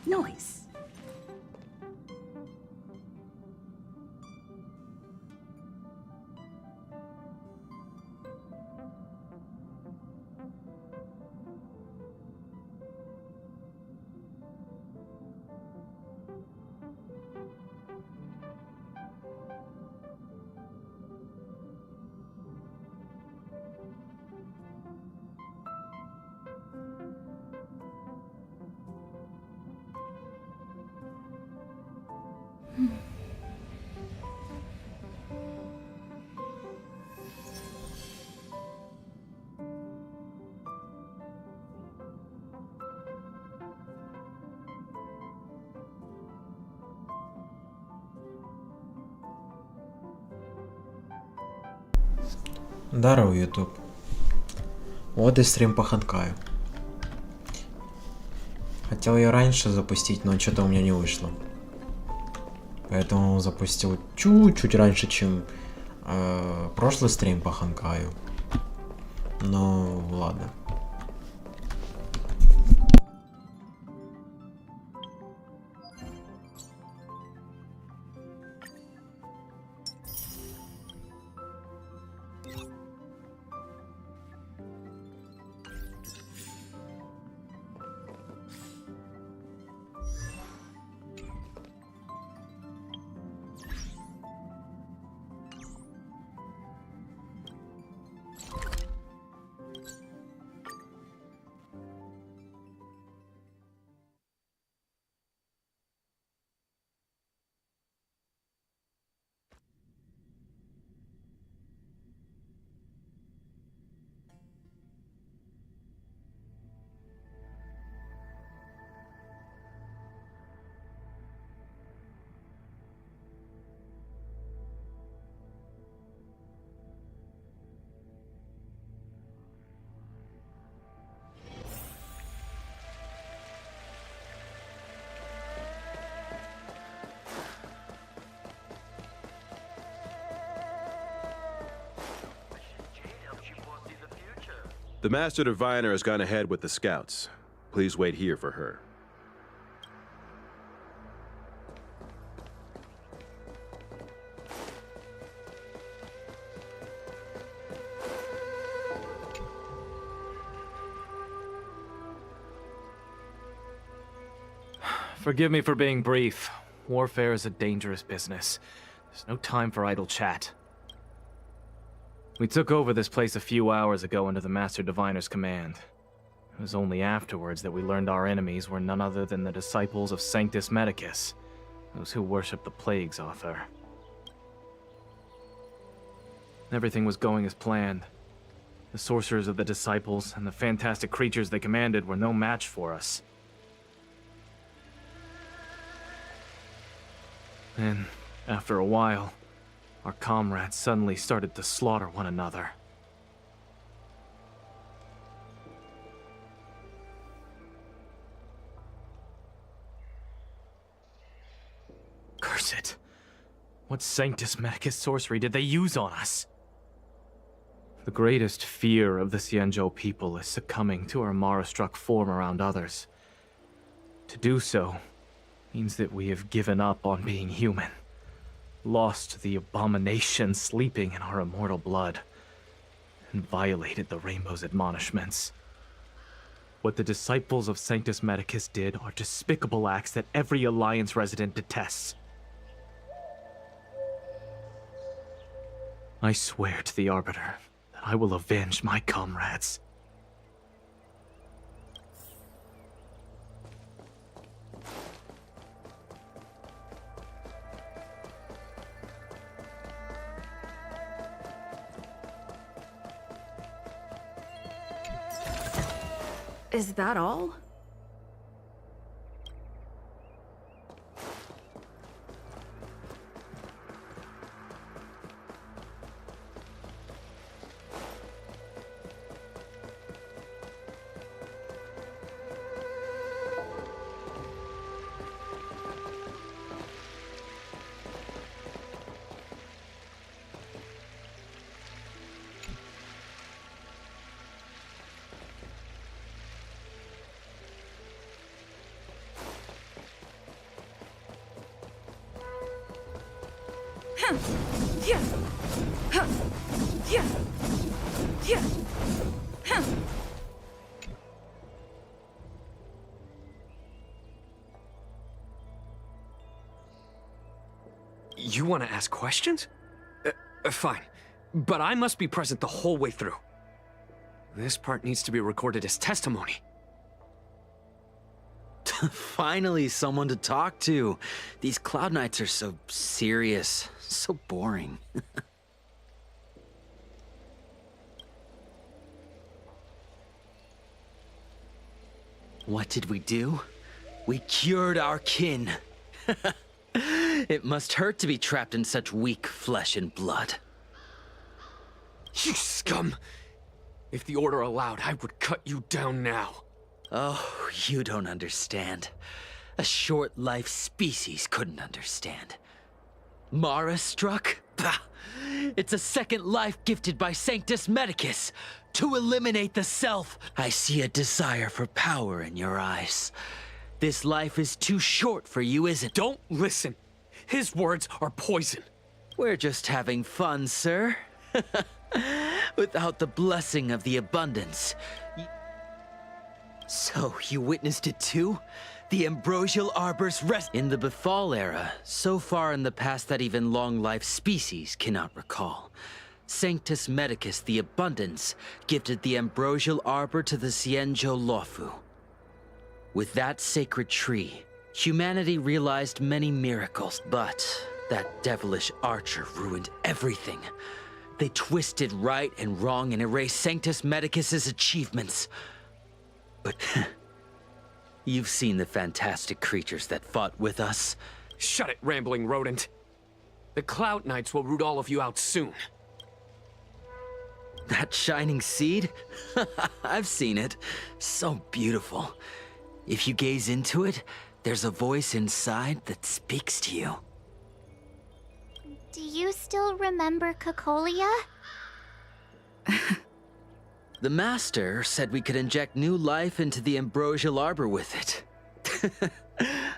Noise. Здорово, YouTube. Вот и стрим по Ханкаю. Хотел ее раньше запустить, но что-то у меня не вышло. Поэтому запустил чуть-чуть раньше, чем прошлый стрим по Ханкаю. Ну, ладно. The Master Diviner has gone ahead with the scouts. Please wait here for her. Forgive me for being brief. Warfare is a dangerous business. There's no time for idle chat. We took over this place a few hours ago under the Master Diviner's command. It was only afterwards that we learned our enemies were none other than the disciples of Sanctus Medicus, those who worship the Plague's author. Everything was going as planned. The sorcerers of the disciples and the fantastic creatures they commanded were no match for us. Then, after a while, our comrades suddenly started to slaughter one another. Curse it! What Sanctus Medicus sorcery did they use on us? The greatest fear of the Xianzhou people is succumbing to our Mara-struck form around others. To do so means that we have given up on being human. Lost the abomination sleeping in our immortal blood, and violated the Rainbow's admonishments. What the disciples of Sanctus Medicus did are despicable acts that every Alliance resident detests. I swear to the Arbiter that I will avenge my comrades. Is that all? You want to ask questions? Fine. But I must be present the whole way through. This part needs to be recorded as testimony. Finally, someone to talk to. These Cloud Knights are so serious, so boring. What did we do? We cured our kin. It must hurt to be trapped in such weak flesh and blood. You scum! If the Order allowed, I would cut you down now. Oh, you don't understand. A short-life species couldn't understand. Mara struck? Bah! It's a second life gifted by Sanctus Medicus to eliminate the self. I see a desire for power in your eyes. This life is too short for you, isn't it? Don't listen. His words are poison. We're just having fun, sir. Without the blessing of the abundance. So, you witnessed it too? The ambrosial arbor's rest in the Befall era, so far in the past that even long-life species cannot recall. Sanctus Medicus, the Abundance, gifted the ambrosial arbor to the Xianzhou Luofu. With that sacred tree, humanity realized many miracles, but that devilish archer ruined everything. They twisted right and wrong and erased Sanctus Medicus's achievements. But you've seen the fantastic creatures that fought with us. Shut it, rambling rodent. The Cloud Knights will root all of you out soon. That shining seed? I've seen it. So beautiful. If you gaze into it, there's a voice inside that speaks to you. Do you still remember Cocolia? The Master said we could inject new life into the ambrosial arbor with it.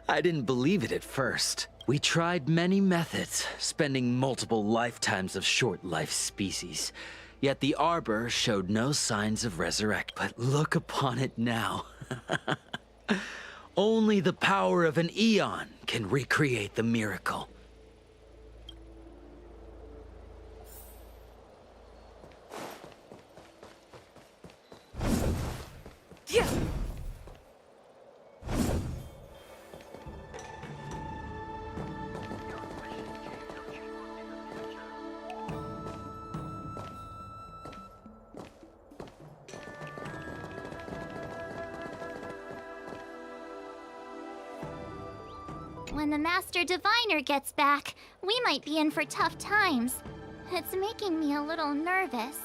I didn't believe it at first. We tried many methods, spending multiple lifetimes of short-life species. Yet the arbor showed no signs of resurrect. But look upon it now. Only the power of an eon can recreate the miracle. Yeah. When the Master Diviner gets back, we might be in for tough times. It's making me a little nervous.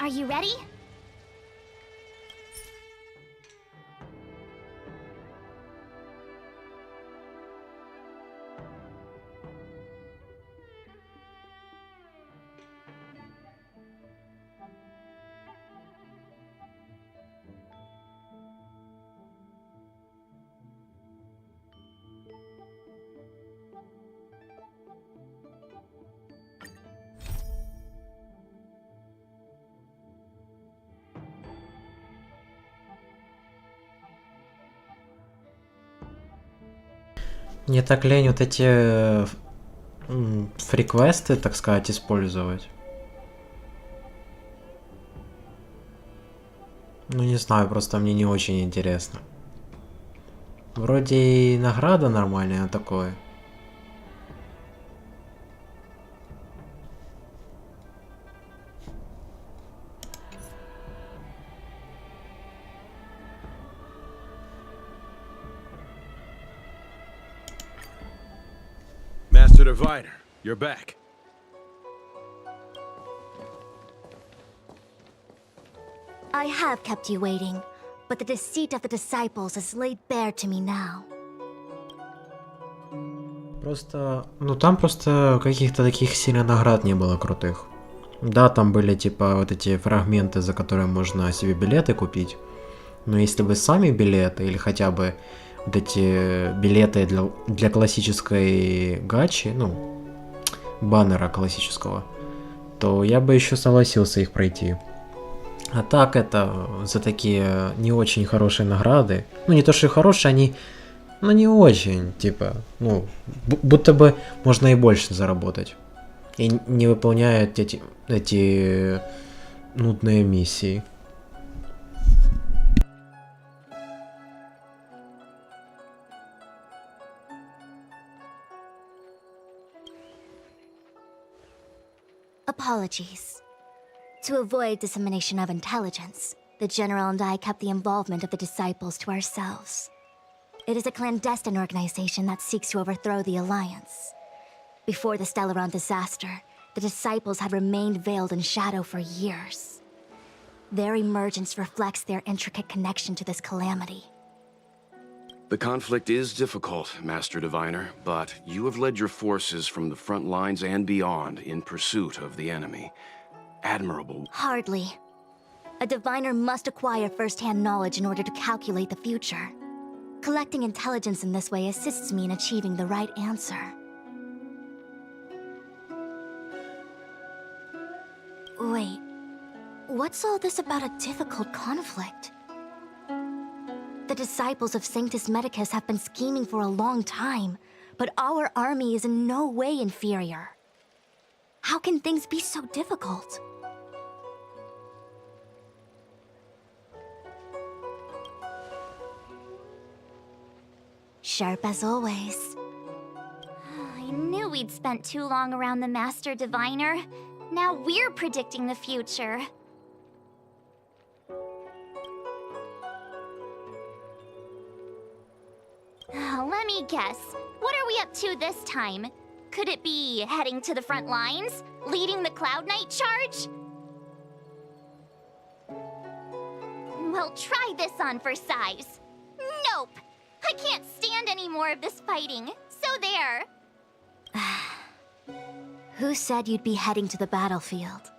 Are you ready? Мне так лень вот эти фриквесты, так сказать, использовать. Ну не знаю, просто мне не очень интересно. Вроде и награда нормальная, такое. Master Diviner, you're back. I have kept you waiting, but the deceit of the disciples is laid bare to me now. Просто, ну там просто каких-то таких сильно наград не было крутых. Да, там были типа вот эти фрагменты, за которые можно себе билеты купить. Но если бы сами билеты или хотя бы вот эти билеты для классической гачи, ну, баннера классического, то я бы еще согласился их пройти. А так это за такие не очень хорошие награды. Ну, не то, что и хорошие, они, ну, не очень, типа, ну, будто бы можно и больше заработать. И не выполняют эти нудные миссии. Apologies. To avoid dissemination of intelligence, the General and I kept the involvement of the disciples to ourselves. It is a clandestine organization that seeks to overthrow the Alliance. Before the Stellaron disaster, the disciples had remained veiled in shadow for years. Their emergence reflects their intricate connection to this calamity. The conflict is difficult, Master Diviner, but you have led your forces from the front lines and beyond in pursuit of the enemy. Admirable. Hardly. A diviner must acquire first-hand knowledge in order to calculate the future. Collecting intelligence in this way assists me in achieving the right answer. Wait, what's all this about a difficult conflict? The disciples of Sanctus Medicus have been scheming for a long time, but our army is in no way inferior. How can things be so difficult? Sharp as always. I knew we'd spent too long around the Master Diviner. Now we're predicting the future. Let me guess. What are we up to this time? Could it be heading to the front lines? Leading the Cloud Knight charge? Well, try this on for size. Nope! I can't stand any more of this fighting. So there. Who said you'd be heading to the battlefield?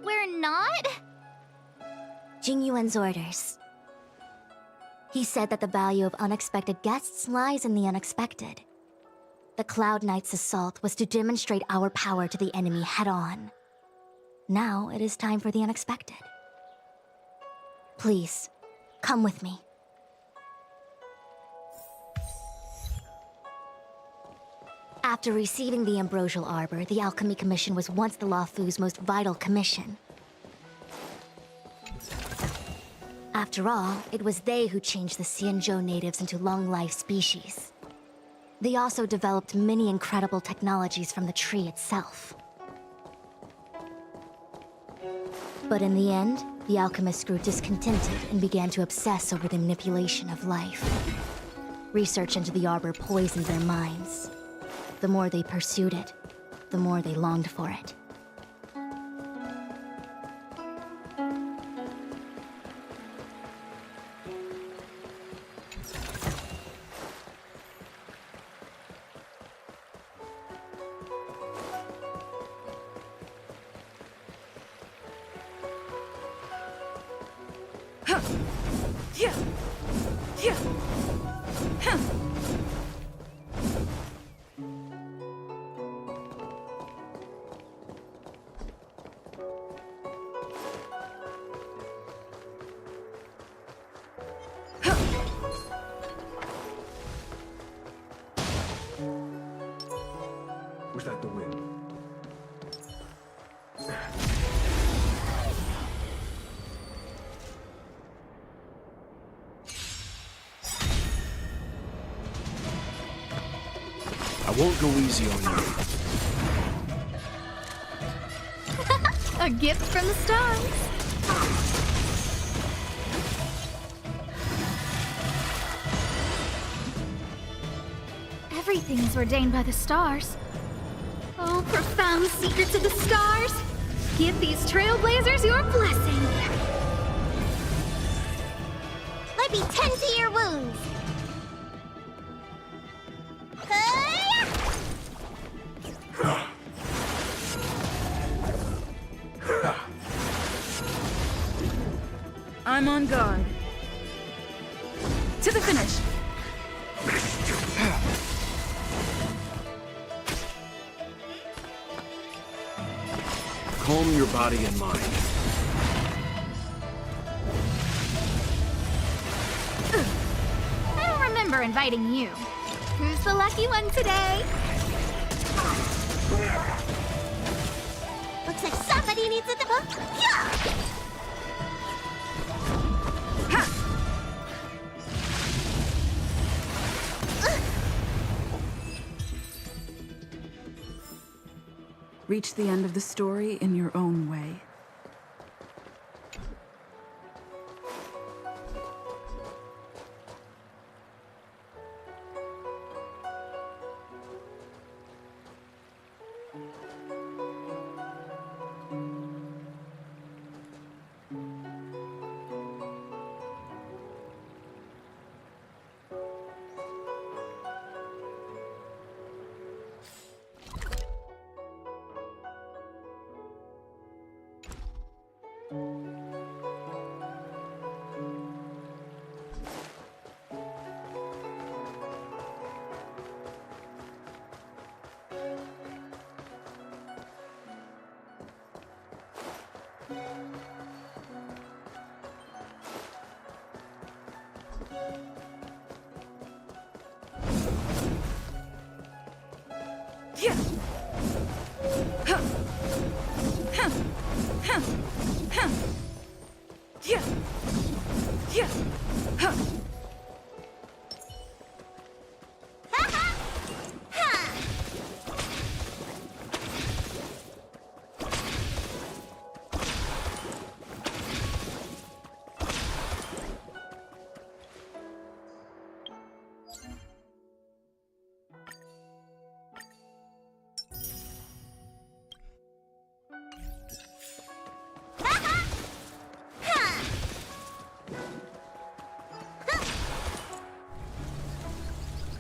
We're not? Jingyuan's orders. He said that the value of unexpected guests lies in the unexpected. The Cloud Knight's assault was to demonstrate our power to the enemy head-on. Now it is time for the unexpected. Please, come with me. After receiving the Ambrosial Arbor, the Alchemy Commission was once the Luofu's most vital commission. After all, it was they who changed the Xianzhou natives into long-life species. They also developed many incredible technologies from the tree itself. But in the end, the alchemists grew discontented and began to obsess over the manipulation of life. Research into the Arbor poisoned their minds. The more they pursued it, the more they longed for it. Was that the wind? I won't go easy on you. A gift from the stars. Everything is ordained by the stars. Oh, profound secrets of the stars. Give these trailblazers your blessing. Let me tend to your wounds. I'm on guard. To the finish! Calm your body and mind. I don't remember inviting you. Who's the lucky one today? Looks like somebody needs a yeah! Reach the end of the story in your own way.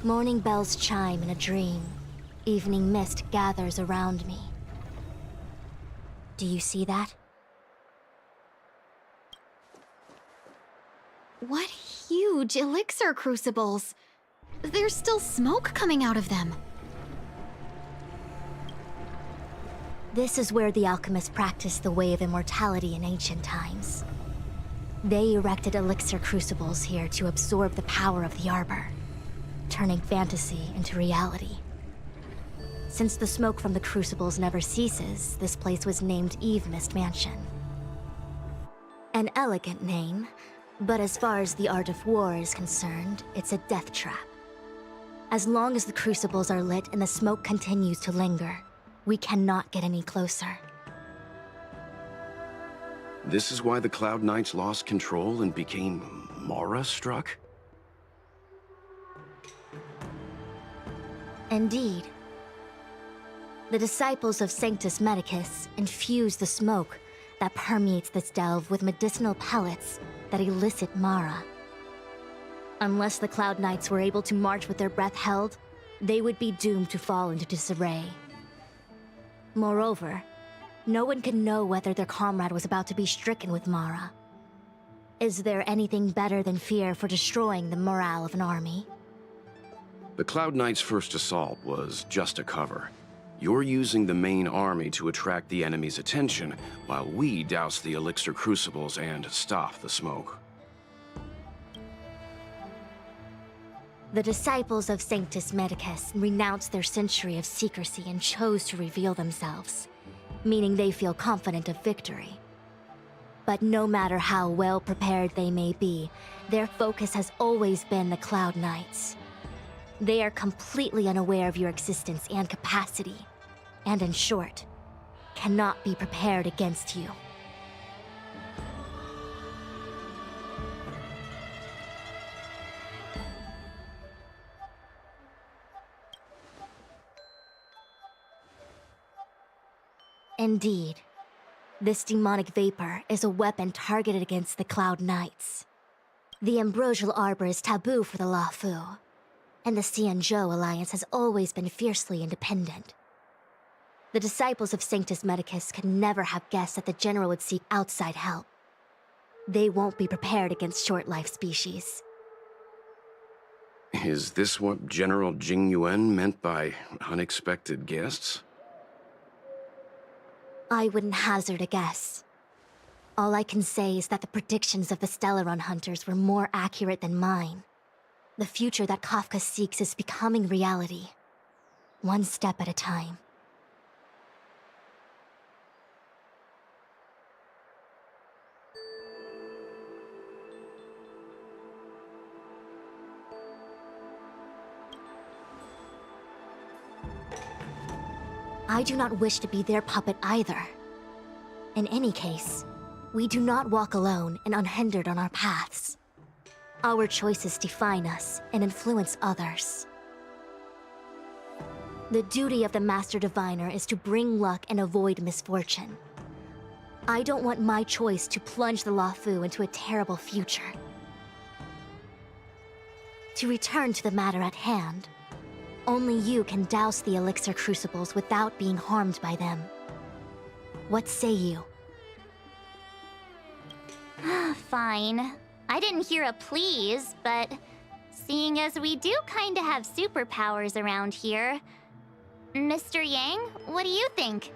Morning bells chime in a dream. Evening mist gathers around me. Do you see that? What huge elixir crucibles! There's still smoke coming out of them. This is where the alchemists practiced the way of immortality in ancient times. They erected elixir crucibles here to absorb the power of the arbor, turning fantasy into reality. Since the smoke from the crucibles never ceases, this place was named Eve Mist Mansion. An elegant name, but as far as the art of war is concerned, it's a death trap. As long as the crucibles are lit and the smoke continues to linger, we cannot get any closer. This is why the Cloud Knights lost control and became Mara-struck? Indeed. The disciples of Sanctus Medicus infuse the smoke that permeates this delve with medicinal pellets that elicit Mara. Unless the Cloud Knights were able to march with their breath held, they would be doomed to fall into disarray. Moreover, no one can know whether their comrade was about to be stricken with Mara. Is there anything better than fear for destroying the morale of an army? The Cloud Knights' first assault was just a cover. You're using the main army to attract the enemy's attention, while we douse the elixir crucibles and stop the smoke. The disciples of Sanctus Medicus renounced their century of secrecy and chose to reveal themselves, meaning they feel confident of victory. But no matter how well prepared they may be, their focus has always been the Cloud Knights. They are completely unaware of your existence and capacity, and in short, cannot be prepared against you. Indeed, this demonic vapor is a weapon targeted against the Cloud Knights. The ambrosial arbor is taboo for the Luofu, and the Xianzhou alliance has always been fiercely independent. The disciples of Sanctus Medicus could never have guessed that the general would seek outside help. They won't be prepared against short-life species. Is this what General Jing Yuan meant by unexpected guests? I wouldn't hazard a guess. All I can say is that the predictions of the Stellaron hunters were more accurate than mine. The future that Kafka seeks is becoming reality. One step at a time. I do not wish to be their puppet either. In any case, we do not walk alone and unhindered on our paths. Our choices define us and influence others. The duty of the Master Diviner is to bring luck and avoid misfortune. I don't want my choice to plunge the Luofu into a terrible future. To return to the matter at hand, only you can douse the elixir crucibles without being harmed by them. What say you? Fine. I didn't hear a please, but seeing as we do kinda have superpowers around here, Mr. Yang, what do you think?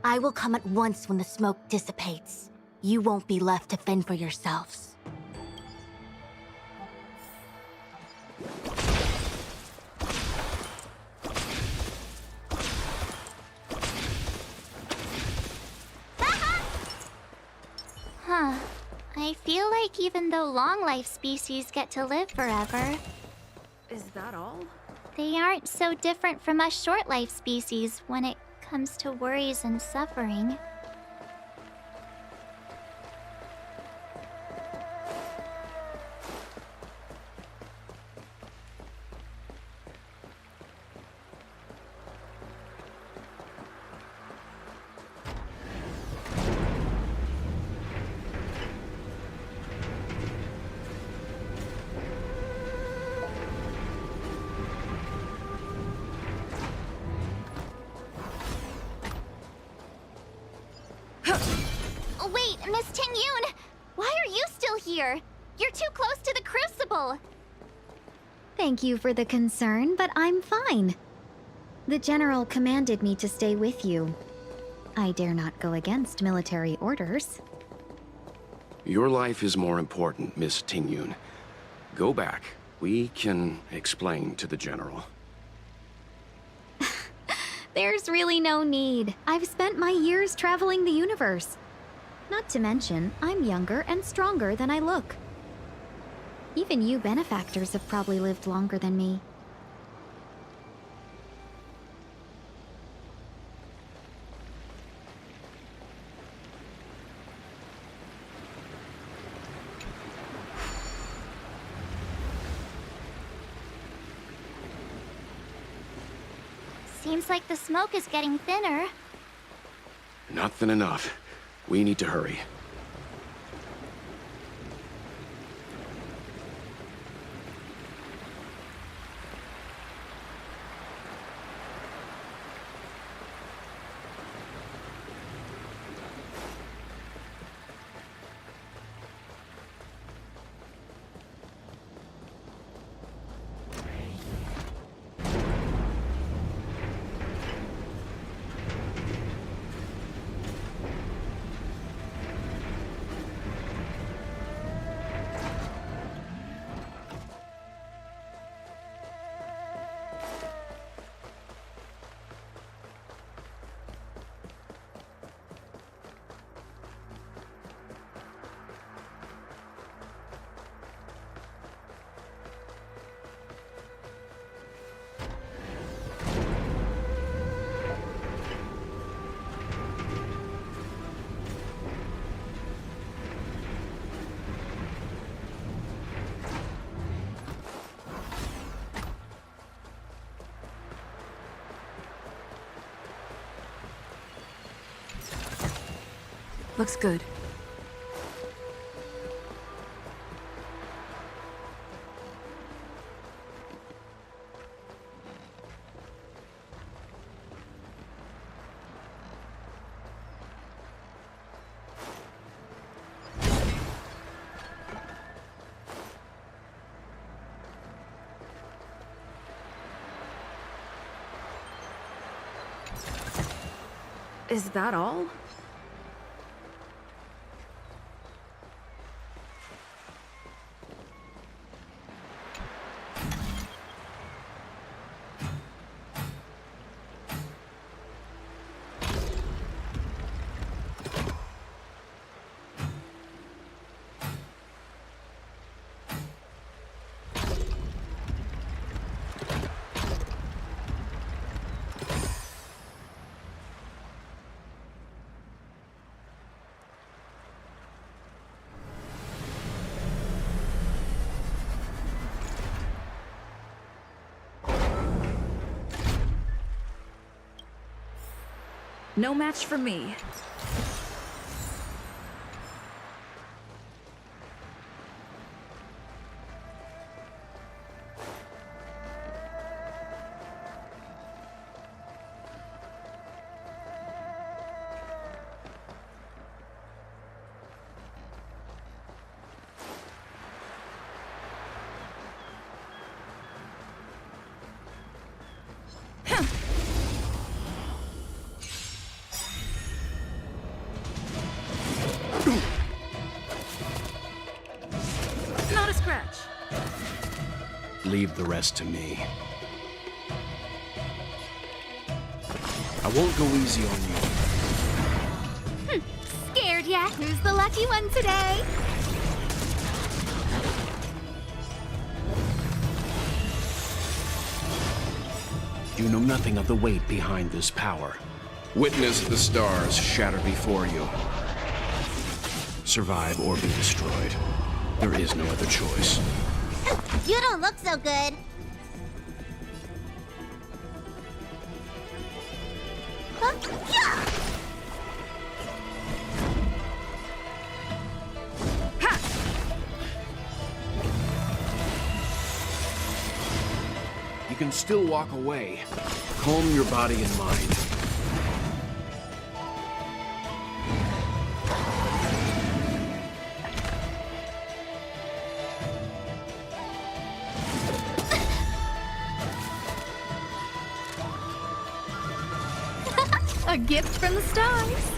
I will come at once when the smoke dissipates. You won't be left to fend for yourselves. Huh. I feel like even though long-life species get to live forever, Is that all? they aren't so different from us short-life species when it comes to worries and suffering. Wait, Miss Ting-Yun! Why are you still here? You're too close to the Crucible! Thank you for the concern, but I'm fine. The General commanded me to stay with you. I dare not go against military orders. Your life is more important, Miss Ting-Yun. Go back. We can explain to the General. There's really no need. I've spent my years traveling the universe. Not to mention, I'm younger and stronger than I look. Even you benefactors have probably lived longer than me. Seems like the smoke is getting thinner. Not thin enough. We need to hurry. Looks good. Is that all? No match for me. Not a scratch. Leave the rest to me. I won't go easy on you. Scared yet? Who's the lucky one today? You know nothing of the weight behind this power. Witness the stars shatter before you. Survive or be destroyed. There is no other choice. You don't look so good. Huh? Yeah! You can still walk away. Calm your body and mind. A gift from the stars.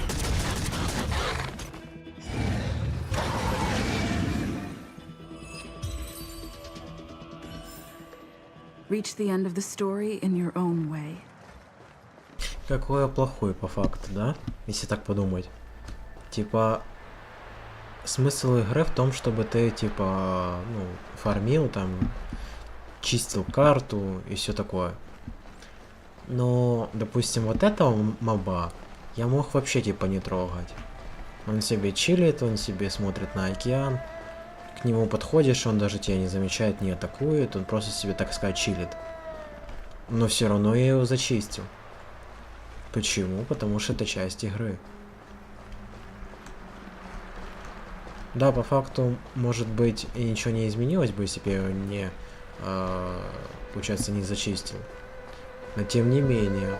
Reach the end of the story in your own way. Какой я плохой по факту, да? Если так подумать. Типа, смысл игры в том, чтобы ты, типа, ну, фармил, там, чистил карту и все такое. Но, допустим, вот этого моба я мог вообще, типа, не трогать. Он себе чилит, он себе смотрит на океан. К нему подходишь, он даже тебя не замечает, не атакует, он просто себе, так сказать, чилит. Но все равно я его зачистил. Почему? Потому что это часть игры. Да, по факту, может быть, и ничего не изменилось бы, если бы я его не, получается, не зачистил. Но тем не менее,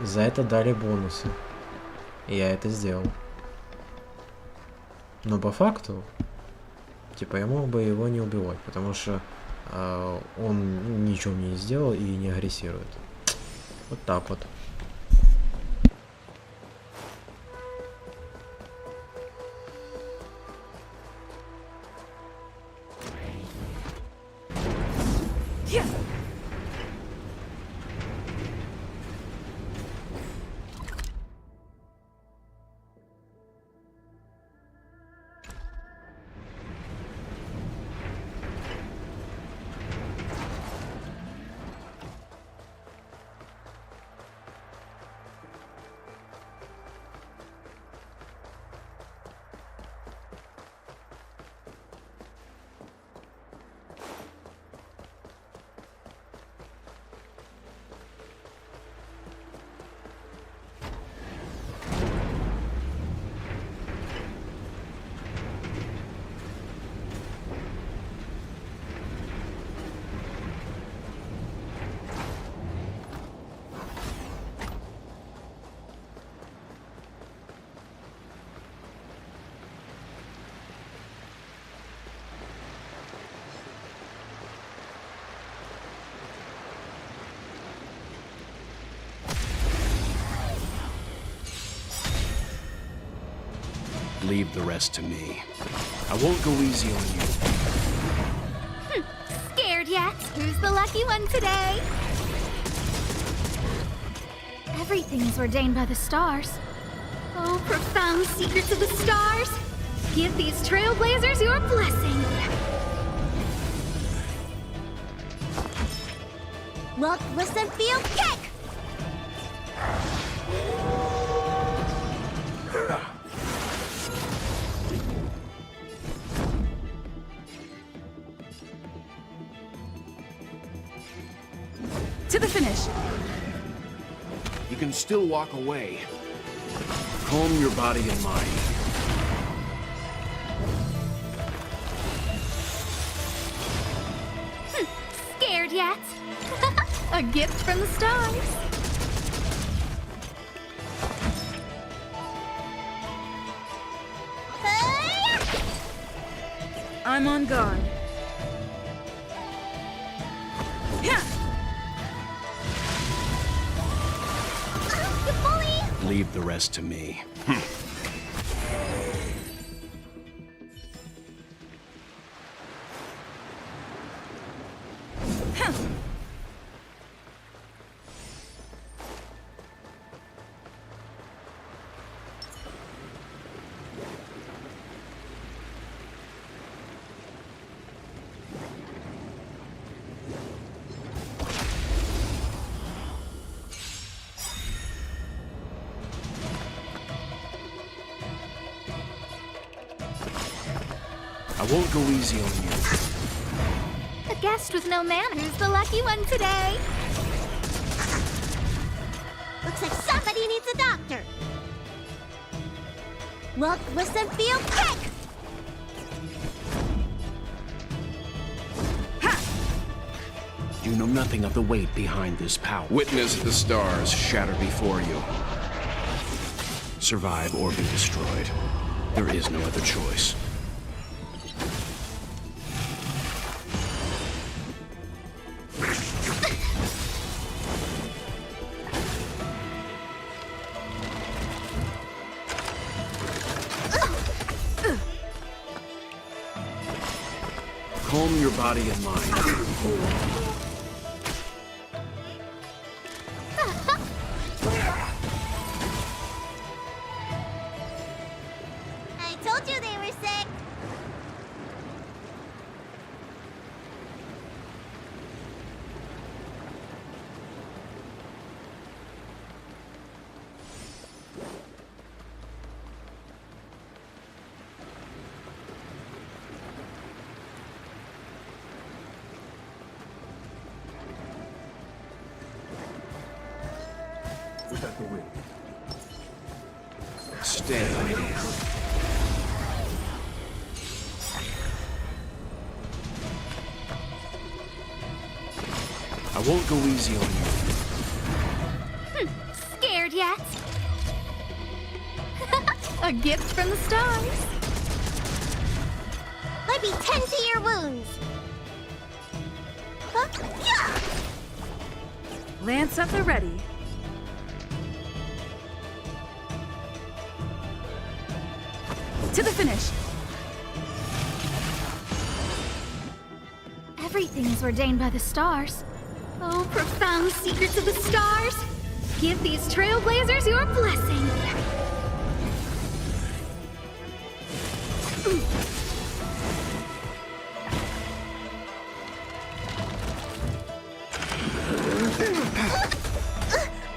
за это дали бонусы. И я это сделал. Но по факту, типа, я мог бы его не убивать, потому что он ничего мне не сделал и не агрессирует. Вот так вот. Leave the rest to me. I won't go easy on you. Scared yet? Who's the lucky one today? Everything is ordained by the stars. Oh, profound secrets of the stars. Give these trailblazers your blessing. Look, listen, feel, kick! To the finish. You can still walk away. Calm your body and mind. Scared yet? A gift from the stars. I'm on guard. Yeah. You bully! Leave the rest to me. I won't go easy on you. A guest with no manners, the lucky one today. Looks like somebody needs a doctor. Look, listen, feel, kick! You know nothing of the weight behind this power. Witness the stars shatter before you. Survive or be destroyed. There is no other choice. Calm your body and mind. I told you they were sick. Stay. I won't go easy on you. Scared yet? A gift from the stars. Let me tend to your wounds. Huh? Yeah! Lance at the ready. To the finish. Everything is ordained by the stars. Oh, profound secrets of the stars. Give these trailblazers your blessing.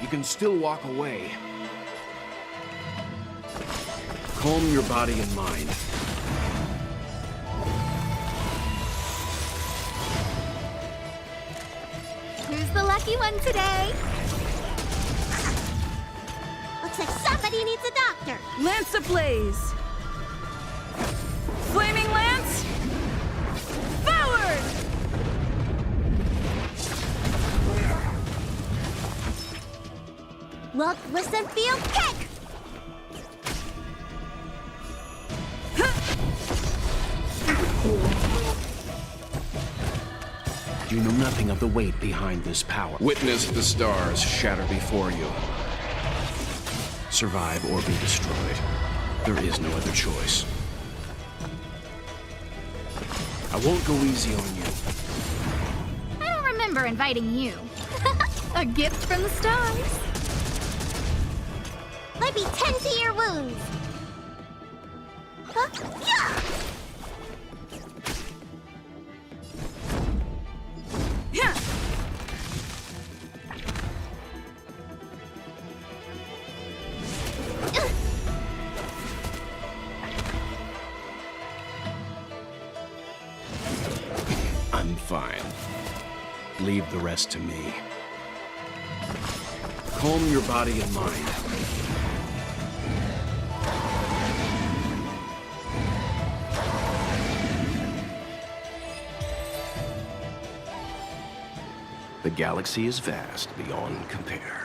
You can still walk away. Calm your body and mind. Who's the lucky one today? Looks like somebody needs a doctor. Lance ablaze. Flaming lance. Forward! Look, listen, feel, kick! You know nothing of the weight behind this power. Witness the stars shatter before you. Survive or be destroyed. There is no other choice. I won't go easy on you. I don't remember inviting you. A gift from the stars. Let me tend to your wounds. Huh? Yeah! I'm fine. Leave the rest to me. Calm your body and mind. The galaxy is vast beyond compare.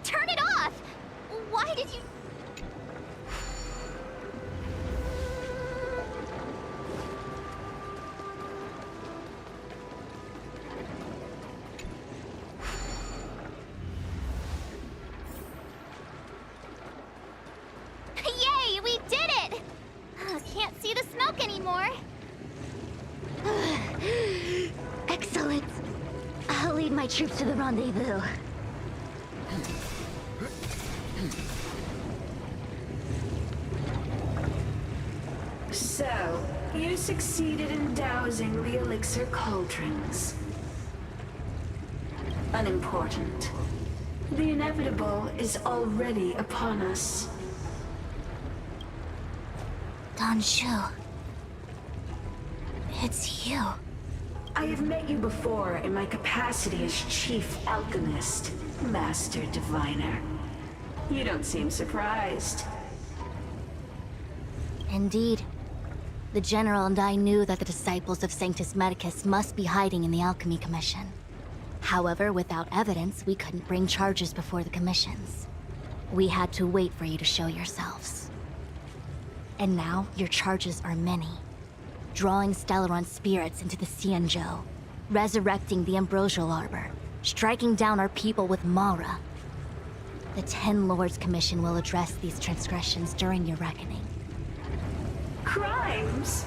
Turn it off! Why did you... Yay, we did it! Can't see the smoke anymore. Excellent. I'll lead my troops to the rendezvous. So, you succeeded in dousing the elixir cauldrons. Unimportant. The inevitable is already upon us. Don Shu. It's you. I have met you before in my capacity as Chief Alchemist, Master Diviner. You don't seem surprised. Indeed. The General and I knew that the disciples of Sanctus Medicus must be hiding in the Alchemy Commission. However, without evidence, we couldn't bring charges before the commissions. We had to wait for you to show yourselves. And now, your charges are many. Drawing Stellaron spirits into the Xianzhou, resurrecting the Ambrosial Arbor, striking down our people with Mara. The Ten Lords Commission will address these transgressions during your reckoning. Crimes?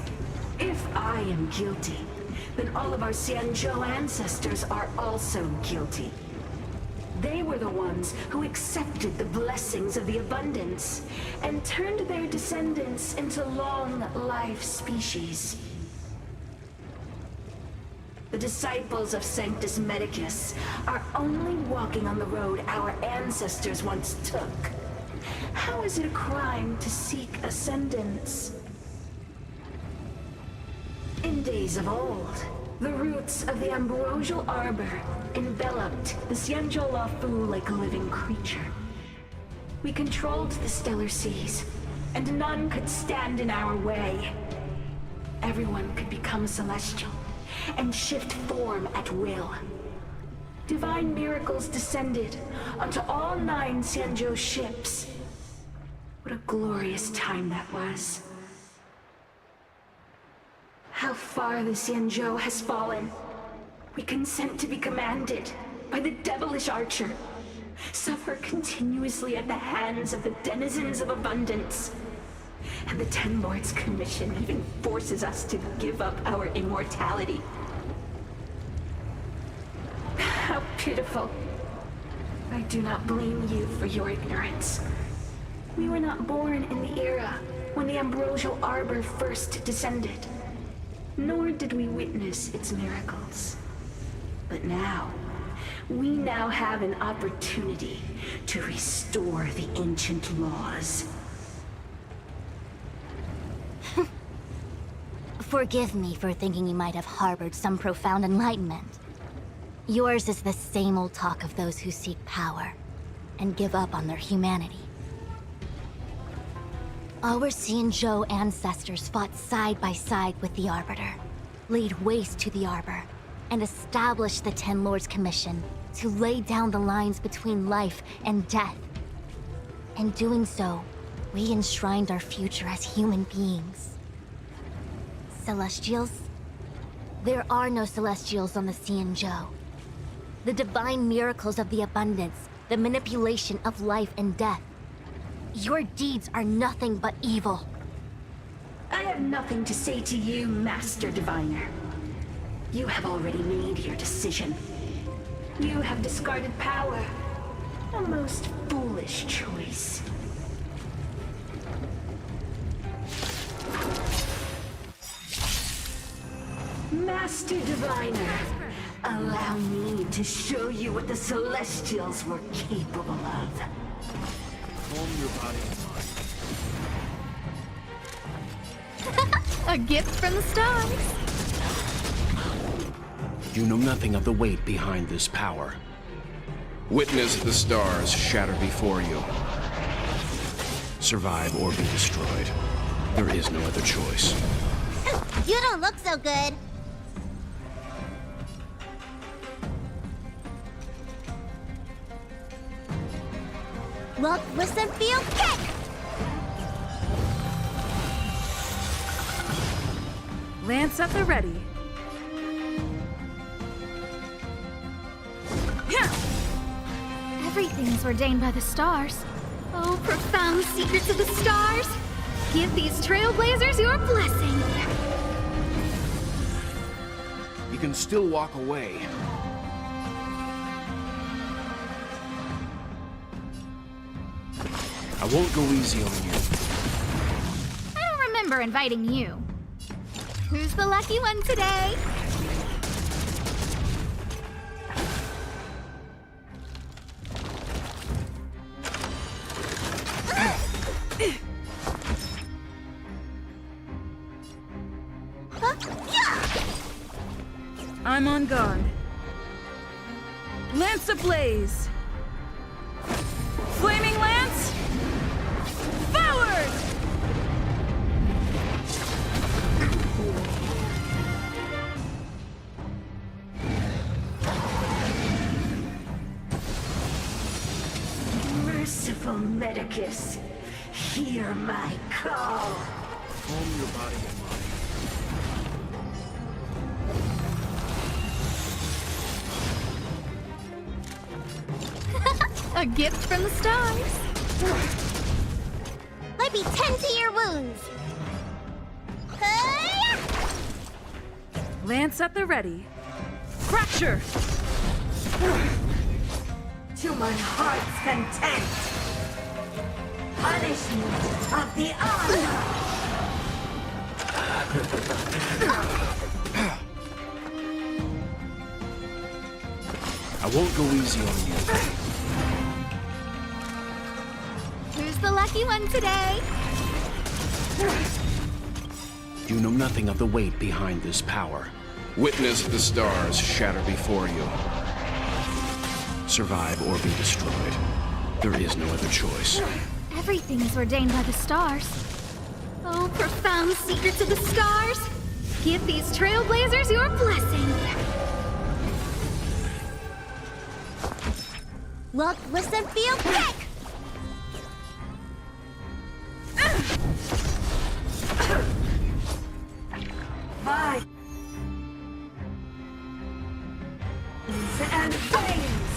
If I am guilty, then all of our Xianzhou ancestors are also guilty. They were the ones who accepted the blessings of the abundance and turned their descendants into long-life species. The disciples of Sanctus Medicus are only walking on the road our ancestors once took. How is it a crime to seek ascendance? In days of old, the roots of the Ambrosial Arbor enveloped the Xianzhou Lafu like a living creature. We controlled the stellar seas, and none could stand in our way. Everyone could become celestial and shift form at will. Divine miracles descended onto all 9 Xianzhou ships. What a glorious time that was. How far the Xianzhou has fallen. We consent to be commanded by the devilish archer. Suffer continuously at the hands of the denizens of abundance. And the Ten Lords Commission even forces us to give up our immortality. How pitiful. I do not blame you for your ignorance. We were not born in the era when the Ambrosial Arbor first descended. Nor did we witness its miracles. But now, we now have an opportunity to restore the ancient laws. Forgive me for thinking you might have harbored some profound enlightenment. Yours is the same old talk of those who seek power and give up on their humanity. Our Xianzhou ancestors fought side by side with the Arbiter, laid waste to the Arbor, and established the Ten Lords Commission to lay down the lines between life and death. In doing so, we enshrined our future as human beings. Celestials? There are no Celestials on the Xianzhou. The divine miracles of the abundance, the manipulation of life and death. Your deeds are nothing but evil. I have nothing to say to you, Master Diviner. You have already made your decision. You have discarded power. A most foolish choice. Master Diviner, allow me to show you what the Celestials were capable of. Calm your body and mind. A gift from the stars. You know nothing of the weight behind this power. Witness the stars shatter before you. Survive or be destroyed. There is no other choice. You don't look so good. Look, listen, feel, kick! Lance at the ready. Everything is ordained by the stars. Oh, profound secrets of the stars. Give these trailblazers your blessing. You can still walk away. I won't go easy on you. I don't remember inviting you. Who's the lucky one today? I'm on guard. Lance ablaze! Flaming lance! Forward! Merciful Medicus, hear my call. Calm your body and mind. A gift from the stars. Let me tend to your wounds. Hi-ya! Lance at the ready. Fracture! To my heart's content. Punishment of the honor. I won't go easy on you. Who's the lucky one today? You know nothing of the weight behind this power. Witness the stars shatter before you. Survive or be destroyed. There is no other choice. Everything is ordained by the stars. Oh, profound secrets of the stars. Give these trailblazers your blessing. Look, listen, feel, kick! Fires and flames.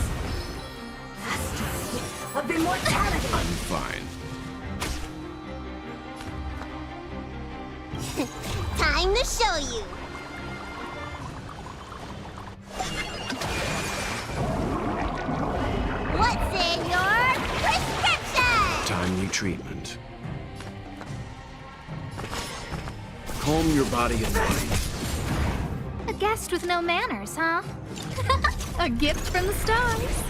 Masters of immortality. I'm fine. Time to show you. What's in your prescription? Timely treatment. Calm your body and mind. A guest with no manners, huh? A gift from the stars.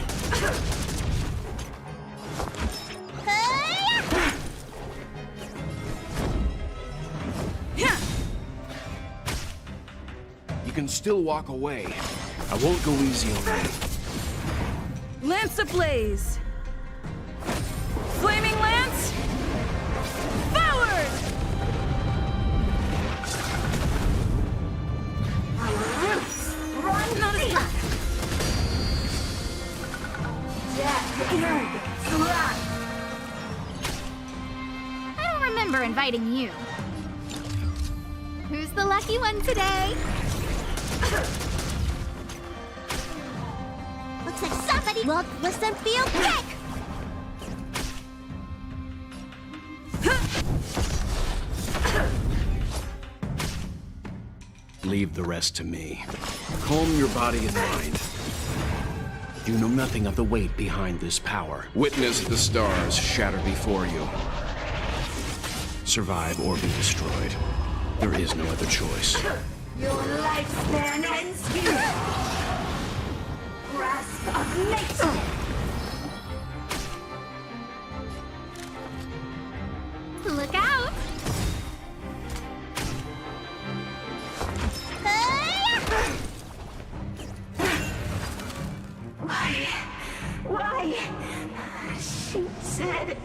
Yeah. You can still walk away. I won't go easy on you. Lance ablaze! Flaming lance! Forward! Run! Not as bad. I don't remember inviting you. Who's the lucky one today? Looks like somebody look, listen, feel, kick! Leave the rest to me. Calm your body and mind. You know nothing of the weight behind this power. Witness the stars shatter before you. Survive or be destroyed. There is no other choice. Your lifespan ends here. Grasp of nature. Look out! Why? She said...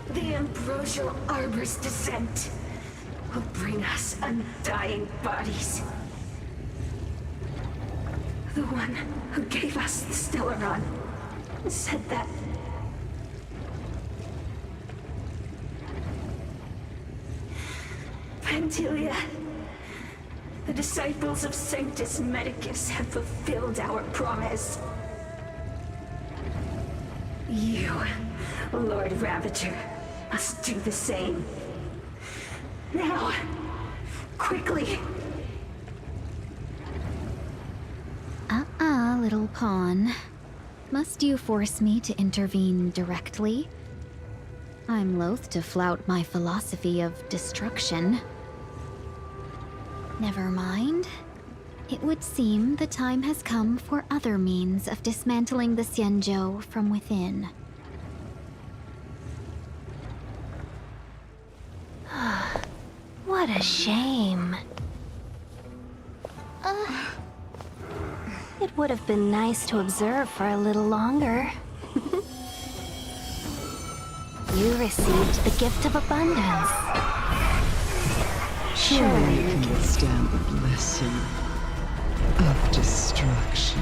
The ambrosial arbor's descent will bring us undying bodies. The one who gave us the Stellaron said that. Pantilia, the disciples of Sanctus Medicus have fulfilled our promise. You, Lord Ravager, must do the same. Now, quickly. Little pawn. Must you force me to intervene directly? I'm loath to flout my philosophy of destruction. Never mind. It would seem the time has come for other means of dismantling the Xianzhou from within. What a shame. It would have been nice to observe for a little longer. You received the gift of abundance. Surely you can withstand the blessing of destruction.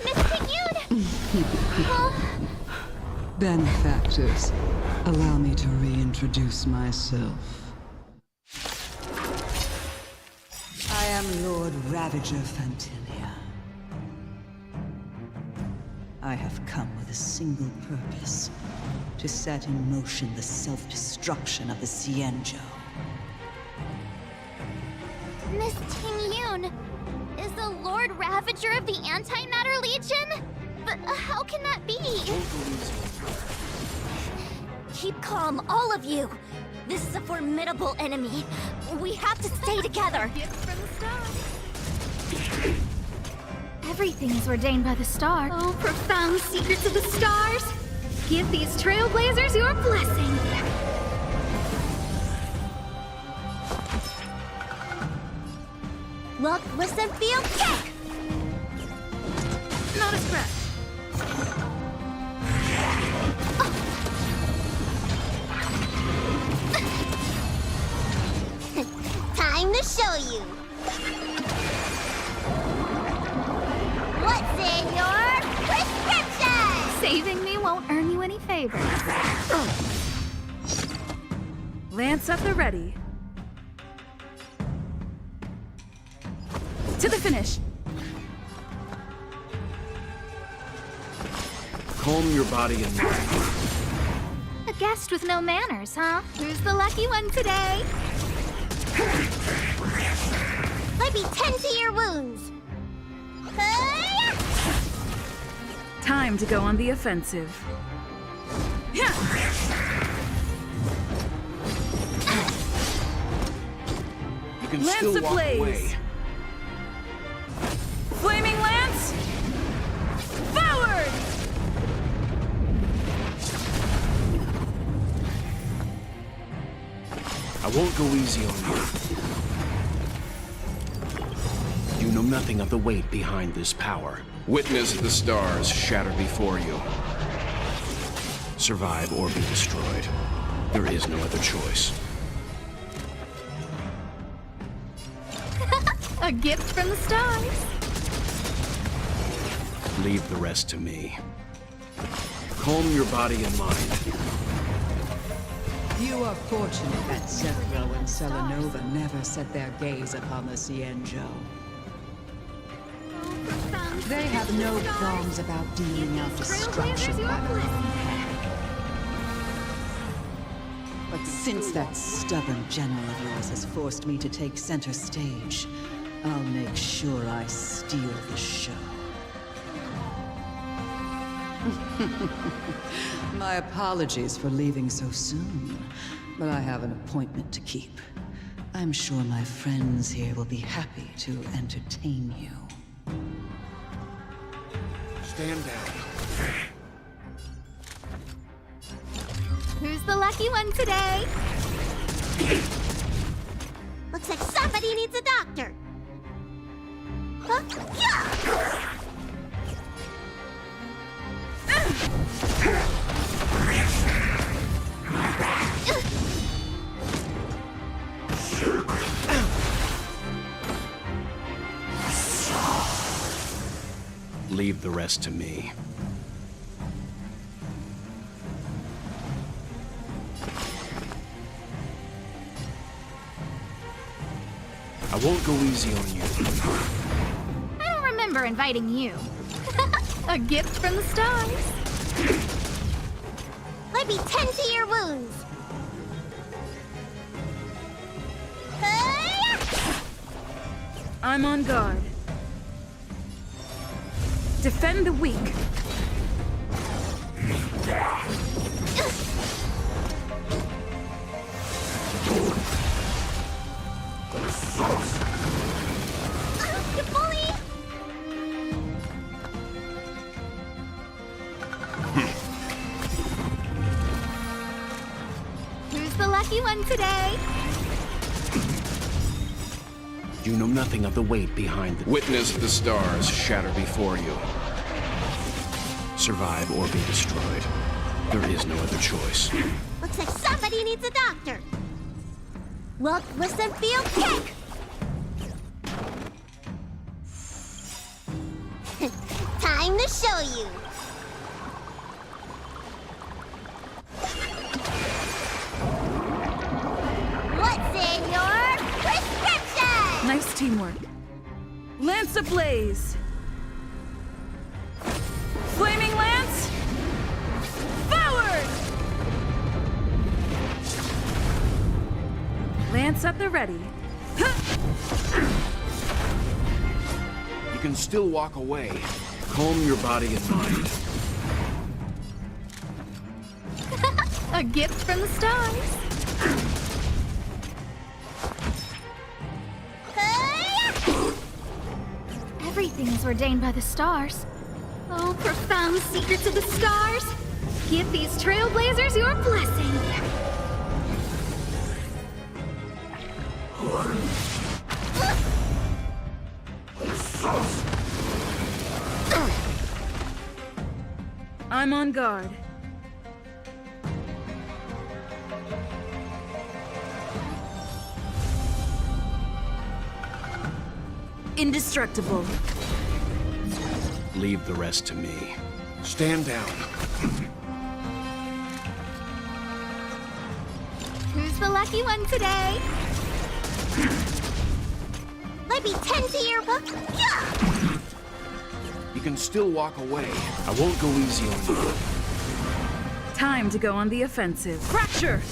Miss Pingyun! Benefactors, allow me to reintroduce myself. I am Lord Ravager Fantilia. I have come with a single purpose: to set in motion the self-destruction of the Xianzhou. Miss Tingyun, is the Lord Ravager of the Antimatter Legion? But how can that be? Keep calm, all of you. This is a formidable enemy. We have to stay together. Everything is ordained by the star. Oh, profound secrets of the stars! Give these trailblazers your blessing! Look, listen, feel, kick! Not a scratch. Time to show you. What's in your prescription? Saving me won't earn you any favors. Lance at the ready. To the finish. Calm your body and mind. A guest with no manners, huh? Who's the lucky one today? Let me tend to your wounds. Time to go on the offensive. You can Lance still walk ablaze. away. Flaming lance! Forward! I won't go easy on you. You know nothing of the weight behind this power. Witness the stars shatter before you. Survive or be destroyed. There is no other choice. A gift from the stars. Leave the rest to me. Calm your body and mind. You are fortunate that Zephyro and Selenova never set their gaze upon the Cienjo. They have no qualms about dealing out destruction by their own hand. But since that stubborn general of yours has forced me to take center stage, I'll make sure I steal the show. My apologies for leaving so soon, but I have an appointment to keep. I'm sure my friends here will be happy to entertain you. Stand down. Who's the lucky one today? Looks like somebody needs a doctor. Huh? Yeah! Leave the rest to me. I won't go easy on you. I don't remember inviting you. A gift from the stars. Let me tend to your wounds. I'm on guard. Defend the weak. You bully! Who's the lucky one today? You know nothing of the weight behind the... Witness the stars shatter before you. Survive or be destroyed. There is no other choice. Looks like somebody needs a doctor. Look, listen, feel, kick! Time to show you. What's in your prescription? Nice teamwork. Lance ablaze. Flaming lance. Forward! Lance at the ready. You can still walk away. Calm your body and mind. A gift from the stars. Everything is ordained by the stars. Oh, profound secrets of the stars. Give these trailblazers your blessing. I'm on guard. Indestructible. Leave the rest to me. Stand down. Who's the lucky one today? Let me tend to your book. Yeah! You can still walk away. I won't go easy on you. Time to go on the offensive. Fracture!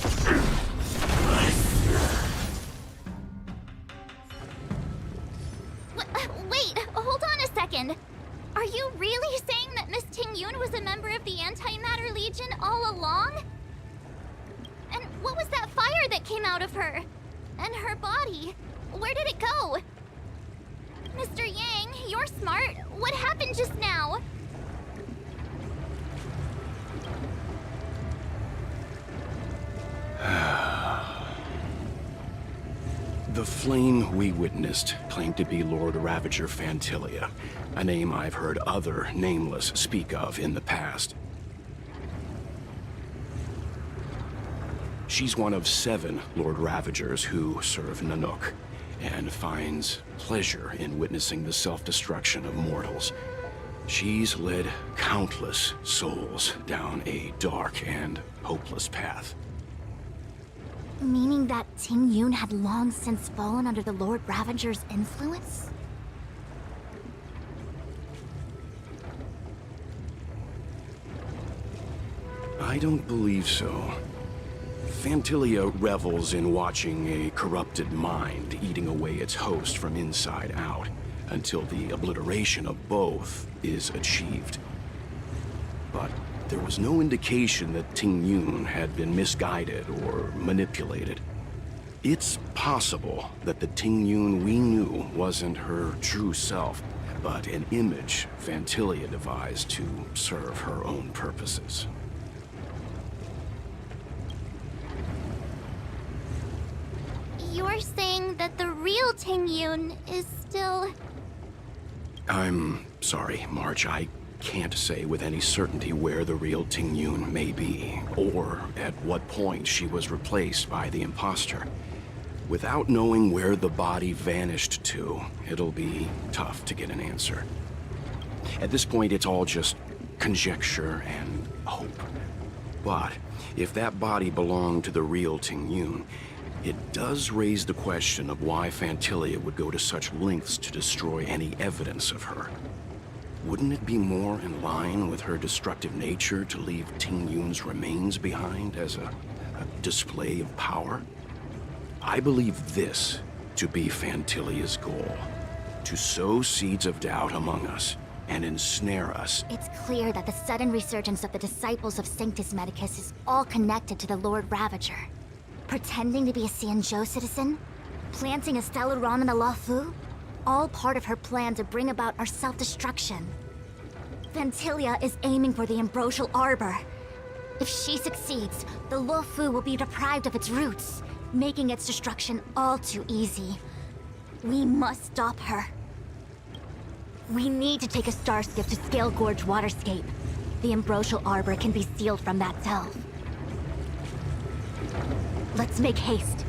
Wait, hold on a second. Are you really saying that Miss Ting-Yun was a member of the Antimatter Legion all along? And what was that fire that came out of her? And her body? Where did it go? Mr. Yang, you're smart. What happened just now? The flame we witnessed claimed to be Lord Ravager Fantilia, a name I've heard other Nameless speak of in the past. She's one of 7 Lord Ravagers who serve Nanook, and finds pleasure in witnessing the self-destruction of mortals. She's led countless souls down a dark and hopeless path. Meaning that Ting Yun had long since fallen under the Lord Ravager's influence? I don't believe so. Fantilia revels in watching a corrupted mind eating away its host from inside out, until the obliteration of both is achieved. But there was no indication that Ting Yun had been misguided or manipulated. It's possible that the Ting Yun we knew wasn't her true self, but an image Fantilia devised to serve her own purposes. You're saying that the real Ting Yun is still... I'm sorry, March. I can't say with any certainty where the real Ting Yun may be, or at what point she was replaced by the imposter. Without knowing where the body vanished to, it'll be tough to get an answer. At this point, it's all just conjecture and hope. But if that body belonged to the real Ting Yun, it does raise the question of why Fantilia would go to such lengths to destroy any evidence of her. Wouldn't it be more in line with her destructive nature to leave Ting Yun's remains behind as a display of power? I believe this to be Fantilia's goal. To sow seeds of doubt among us and ensnare us. It's clear that the sudden resurgence of the disciples of Sanctus Medicus is all connected to the Lord Ravager. Pretending to be a Xianzhou citizen? Planting a Stellaron in the Luofu? All part of her plan to bring about our self-destruction. Fantilia is aiming for the Ambrosial Arbor. If she succeeds, the Luofu will be deprived of its roots, making its destruction all too easy. We must stop her. We need to take a starskiff to Scale Gorge Waterscape. The Ambrosial Arbor can be sealed from that delve. Let's make haste.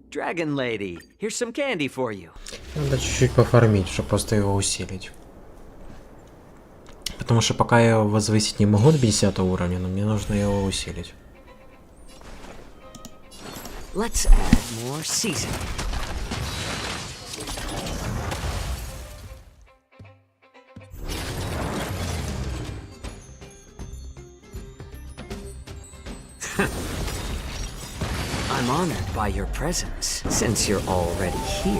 Dragon Lady, here's some candy for you. Надо чуть-чуть пофармить, чтобы просто его усилить. Потому что пока я его возвысить не могу до 50 уровня, но мне нужно его усилить. Let's add more seasoning. I'm honored by your presence. Since you're already here,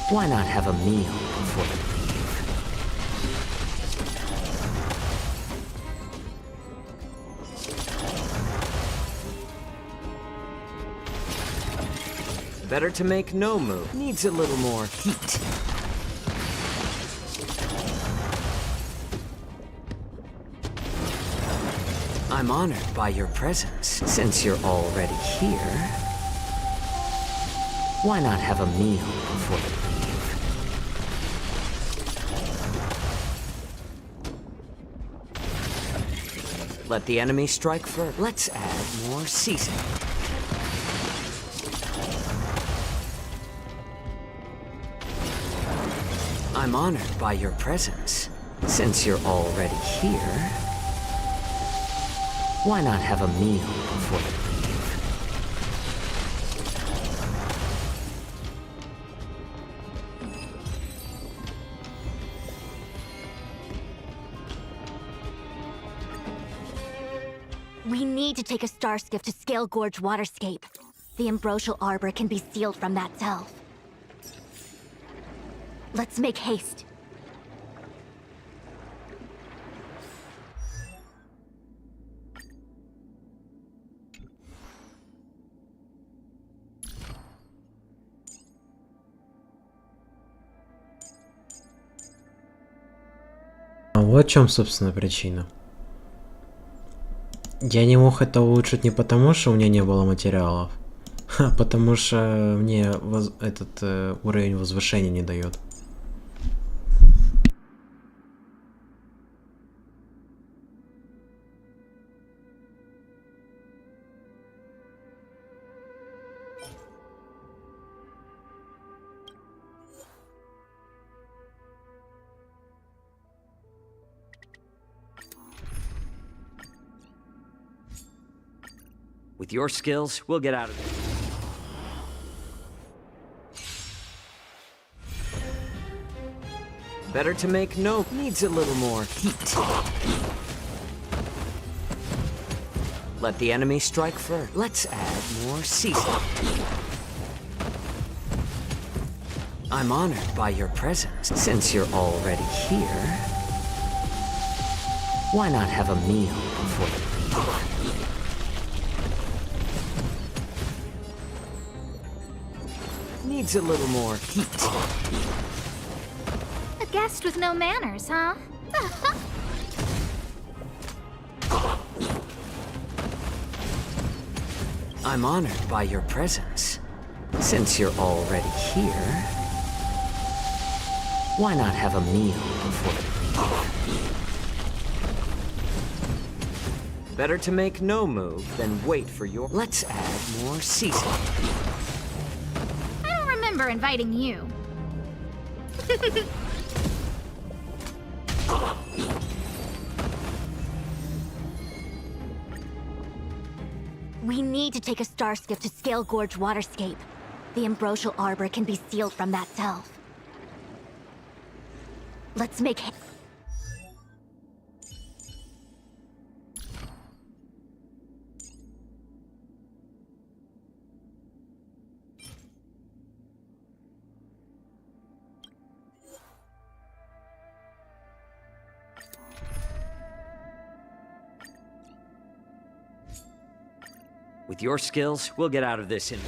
why not have a meal before we leave? Better to make no move. Needs a little more heat. I'm honored by your presence. Since you're already here, why not have a meal before we leave? Let the enemy strike first. Let's add more seasoning. I'm honored by your presence. Since you're already here, Why not have a meal before you leave? We need to take a star skiff to Scale Gorge Waterscape. The Ambrosial Arbor can be sealed from that delve. Let's make haste. А вот в чем, собственно, причина. Я не мог это улучшить не потому, что у меня не было материалов, а потому что мне этот уровень возвышения не дает. With your skills, we'll get out of there. Better to make no needs a little more heat. Let the enemy strike first. Let's add more seasoning. I'm honored by your presence. Since you're already here, why not have a meal before you leave? Needs a little more heat. A guest with no manners, huh? I'm honored by your presence. Since you're already here, why not have a meal before you leave? Better to make no move than wait for your... Let's add more seasoning. I don't remember inviting you. We need to take a star skiff to Scale Gorge Waterscape. The Ambrosial Arbor can be sealed from that delve. Let's make With your skills, we'll get out of this in...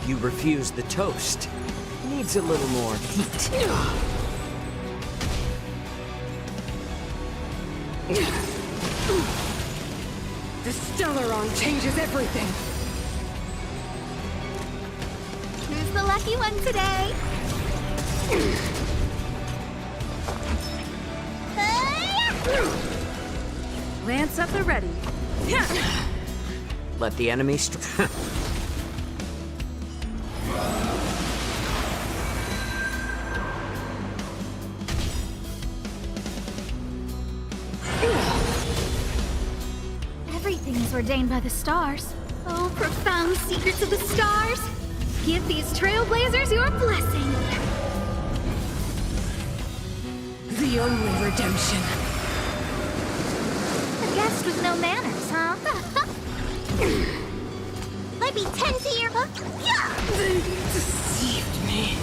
You refused the toast. Needs a little more heat. The Stellaron changes everything. Who's the lucky one today? Lance at the ready. Let the enemy strike. Everything is ordained by the stars. Oh, profound secrets of the stars. Give these trailblazers your blessing. The only redemption. A guest with no manners, huh? Let me tend to your hook. They deceived me.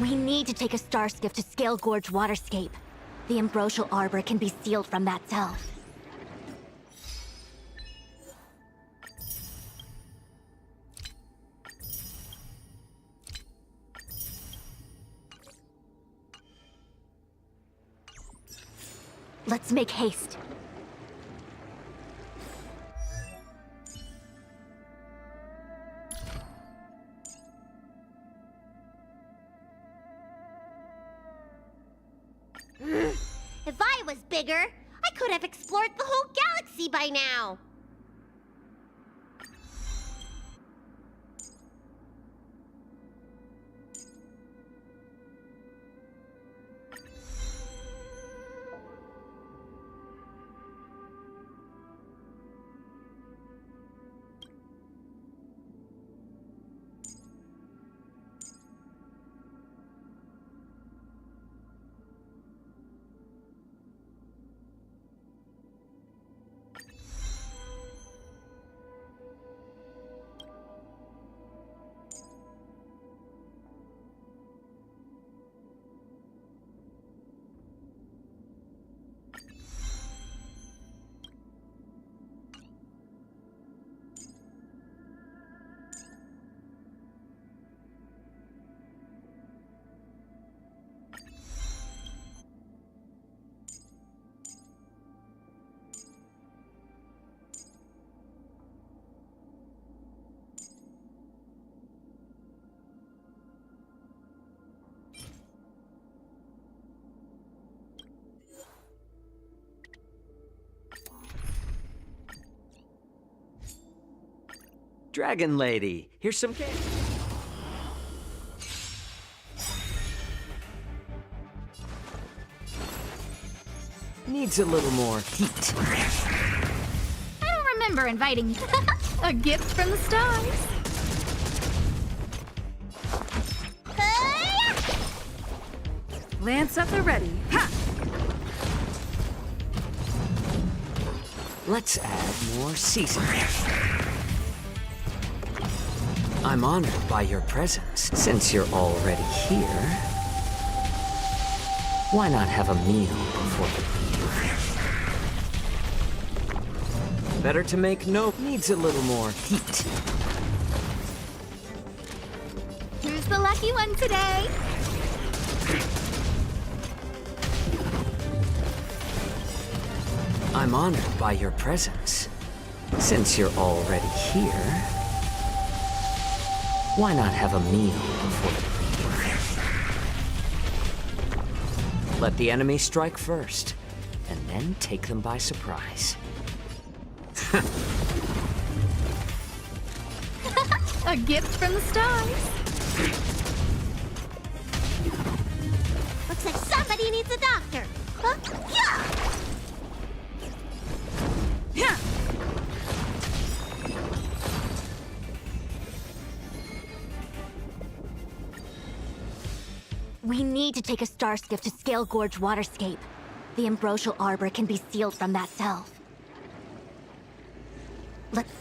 We need to take a star skiff to Scale Gorge Waterscape. The Ambrosial Arbor can be sealed from that delve. Let's make haste. If I was bigger, I could have explored the whole galaxy. see by now. Dragon Lady, here's some candy. Needs a little more heat. I don't remember inviting you. A gift from the stars. Lance at the ready. Ha! Let's add more seasoning. I'm honored by your presence. Since you're already here, why not have a meal before the leave? Better to make no needs a little more heat. Who's the lucky one today? I'm honored by your presence. Since you're already here, why not have a meal before the leave? Let the enemy strike first, and then take them by surprise. A gift from the stars. Looks like somebody needs a doctor. Huh? Yeah! We need to take a star skiff to Scale Gorge Waterscape. The Ambrosial Arbor can be sealed from that self. Let's...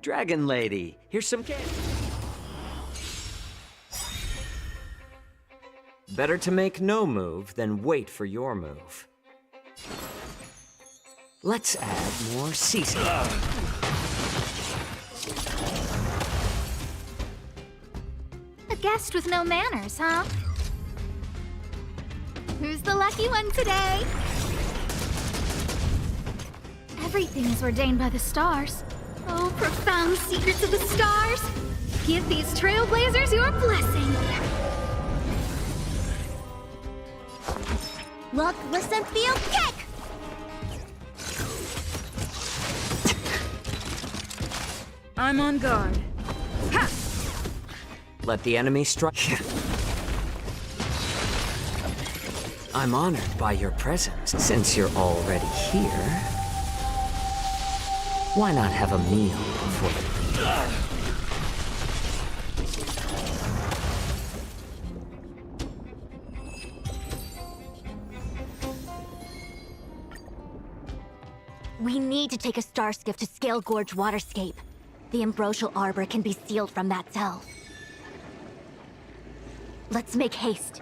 Dragon Lady, here's some candy. Better to make no move than wait for your move. Let's add more seasoning. A guest with no manners, huh? Who's the lucky one today? Everything is ordained by the stars. Oh, profound secrets of the stars! Give these trailblazers your blessing! Look, listen, feel, kick! I'm on guard. Ha! Let the enemy strike. I'm honored by your presence. Since you're already here, why not have a meal before you leave? We need to take a star skiff to Scale Gorge Waterscape. The Ambrosial Arbor can be sealed from that cell. Let's make haste.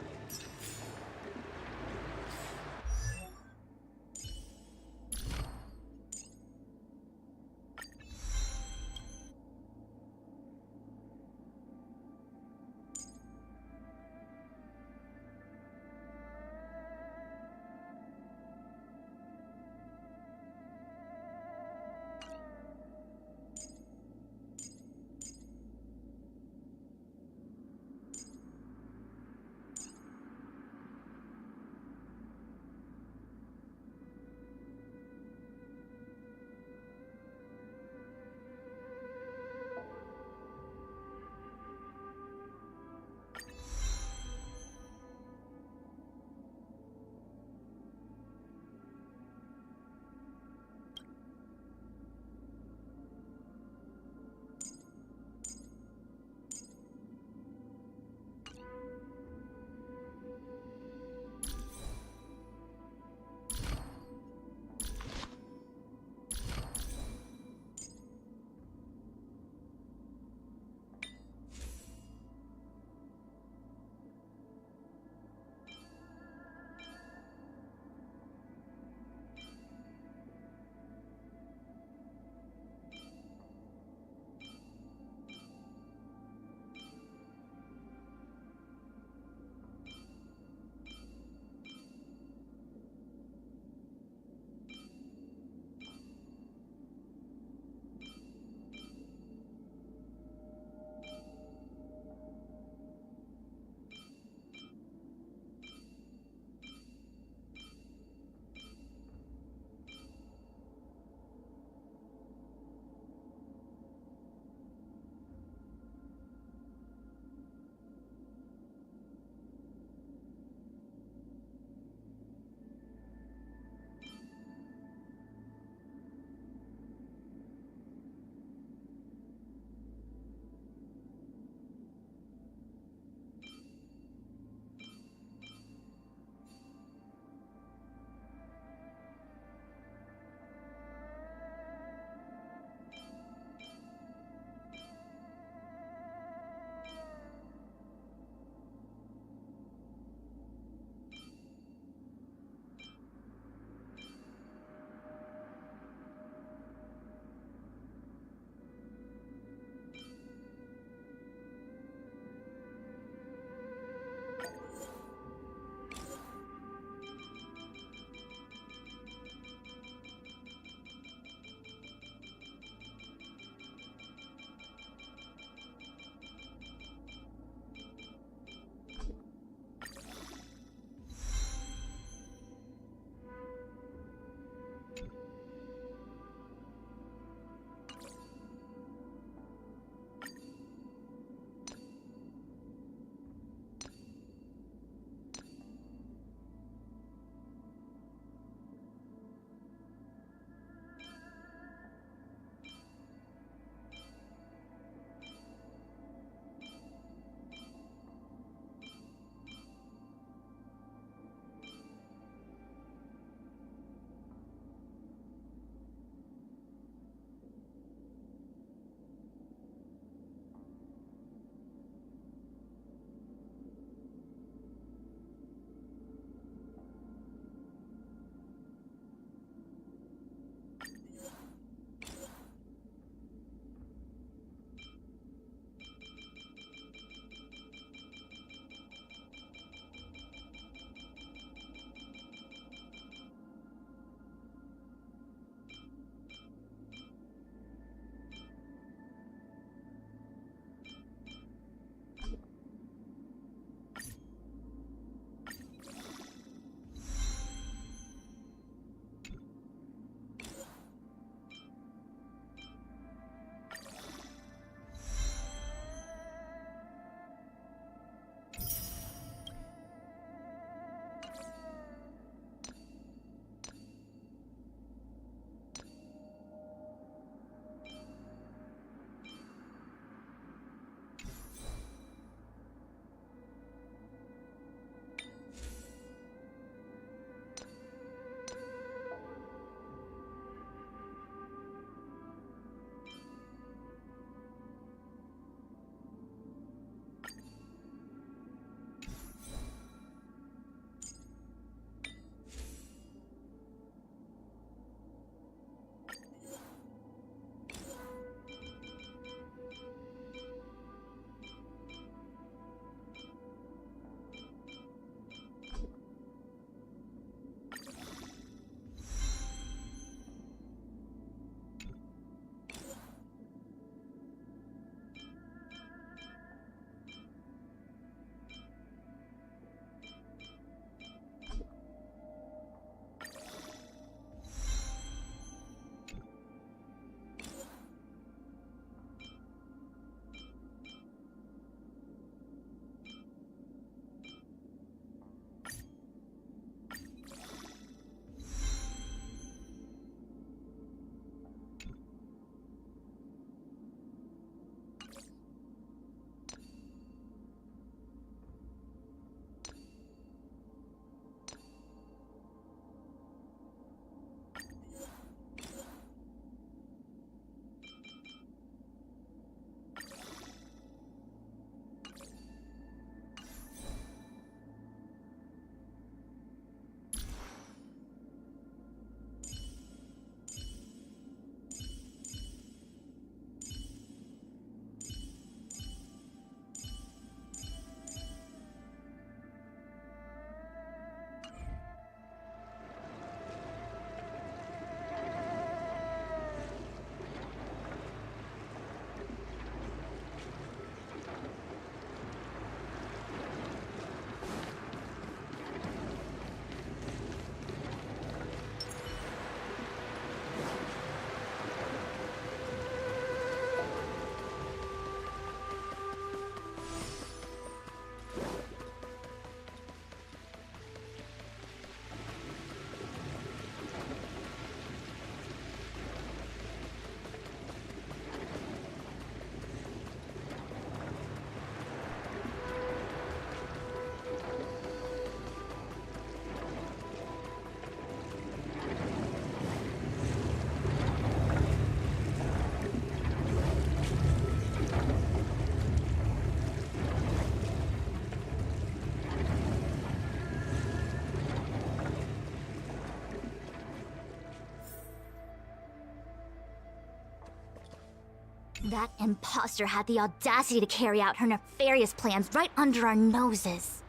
That imposter had the audacity to carry out her nefarious plans right under our noses.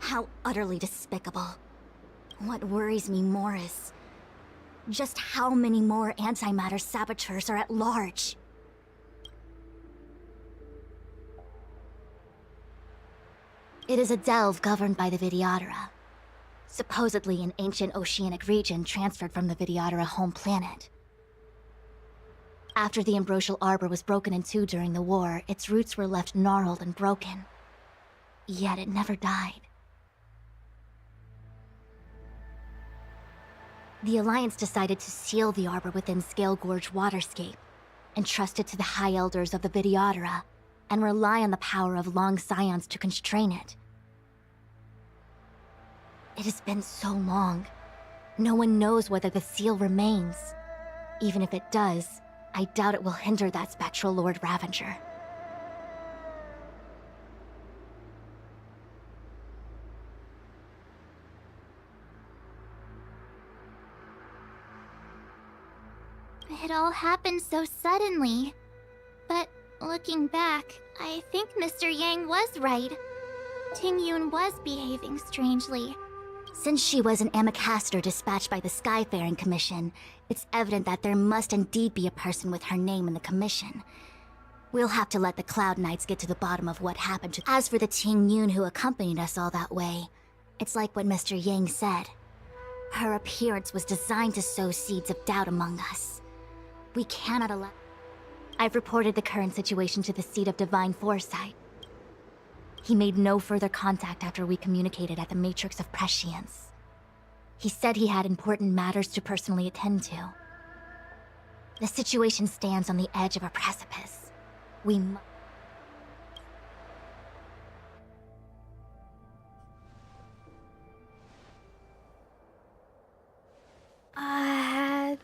How utterly despicable. What worries me more is just how many more antimatter saboteurs are at large. It is a delve governed by the Vidyadhara, supposedly an ancient oceanic region transferred from the Vidyadhara home planet. After the Ambrosial Arbor was broken in two during the war, its roots were left gnarled and broken. Yet it never died. The Alliance decided to seal the arbor within Scale Gorge Waterscape, entrust it to the High Elders of the Vidyadhara, and rely on the power of Long Scions to constrain it. It has been so long. No one knows whether the seal remains. Even if it does, I doubt it will hinder that spectral Lord Ravager. It all happened so suddenly. But looking back, I think Mr. Yang was right. Ting Yun was behaving strangely. Since she was an Amikaster dispatched by the Skyfaring Commission, it's evident that there must indeed be a person with her name in the Commission. We'll have to let the Cloud Knights get to the bottom of what happened to— As for the Ting Yun who accompanied us all that way, it's like what Mr. Yang said. Her appearance was designed to sow seeds of doubt among us. We cannot allow— I've reported the current situation to the Seat of Divine Foresight. He made no further contact after we communicated at the Matrix of Prescience. He said he had important matters to personally attend to. The situation stands on the edge of a precipice. We must—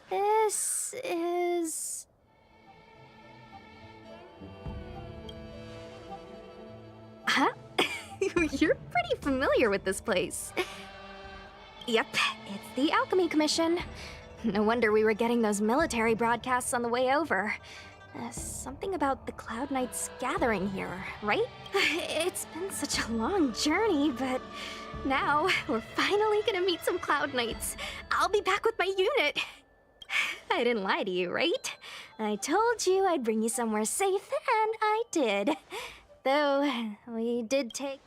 This is... Huh? You're pretty familiar with this place. Yep, it's the Alchemy Commission. No wonder we were getting those military broadcasts on the way over. Something about the Cloud Knights gathering here, right? It's been such a long journey, but now we're finally gonna meet some Cloud Knights. I'll be back with my unit. I didn't lie to you, right? I told you I'd bring you somewhere safe, and I did. Though, we did take...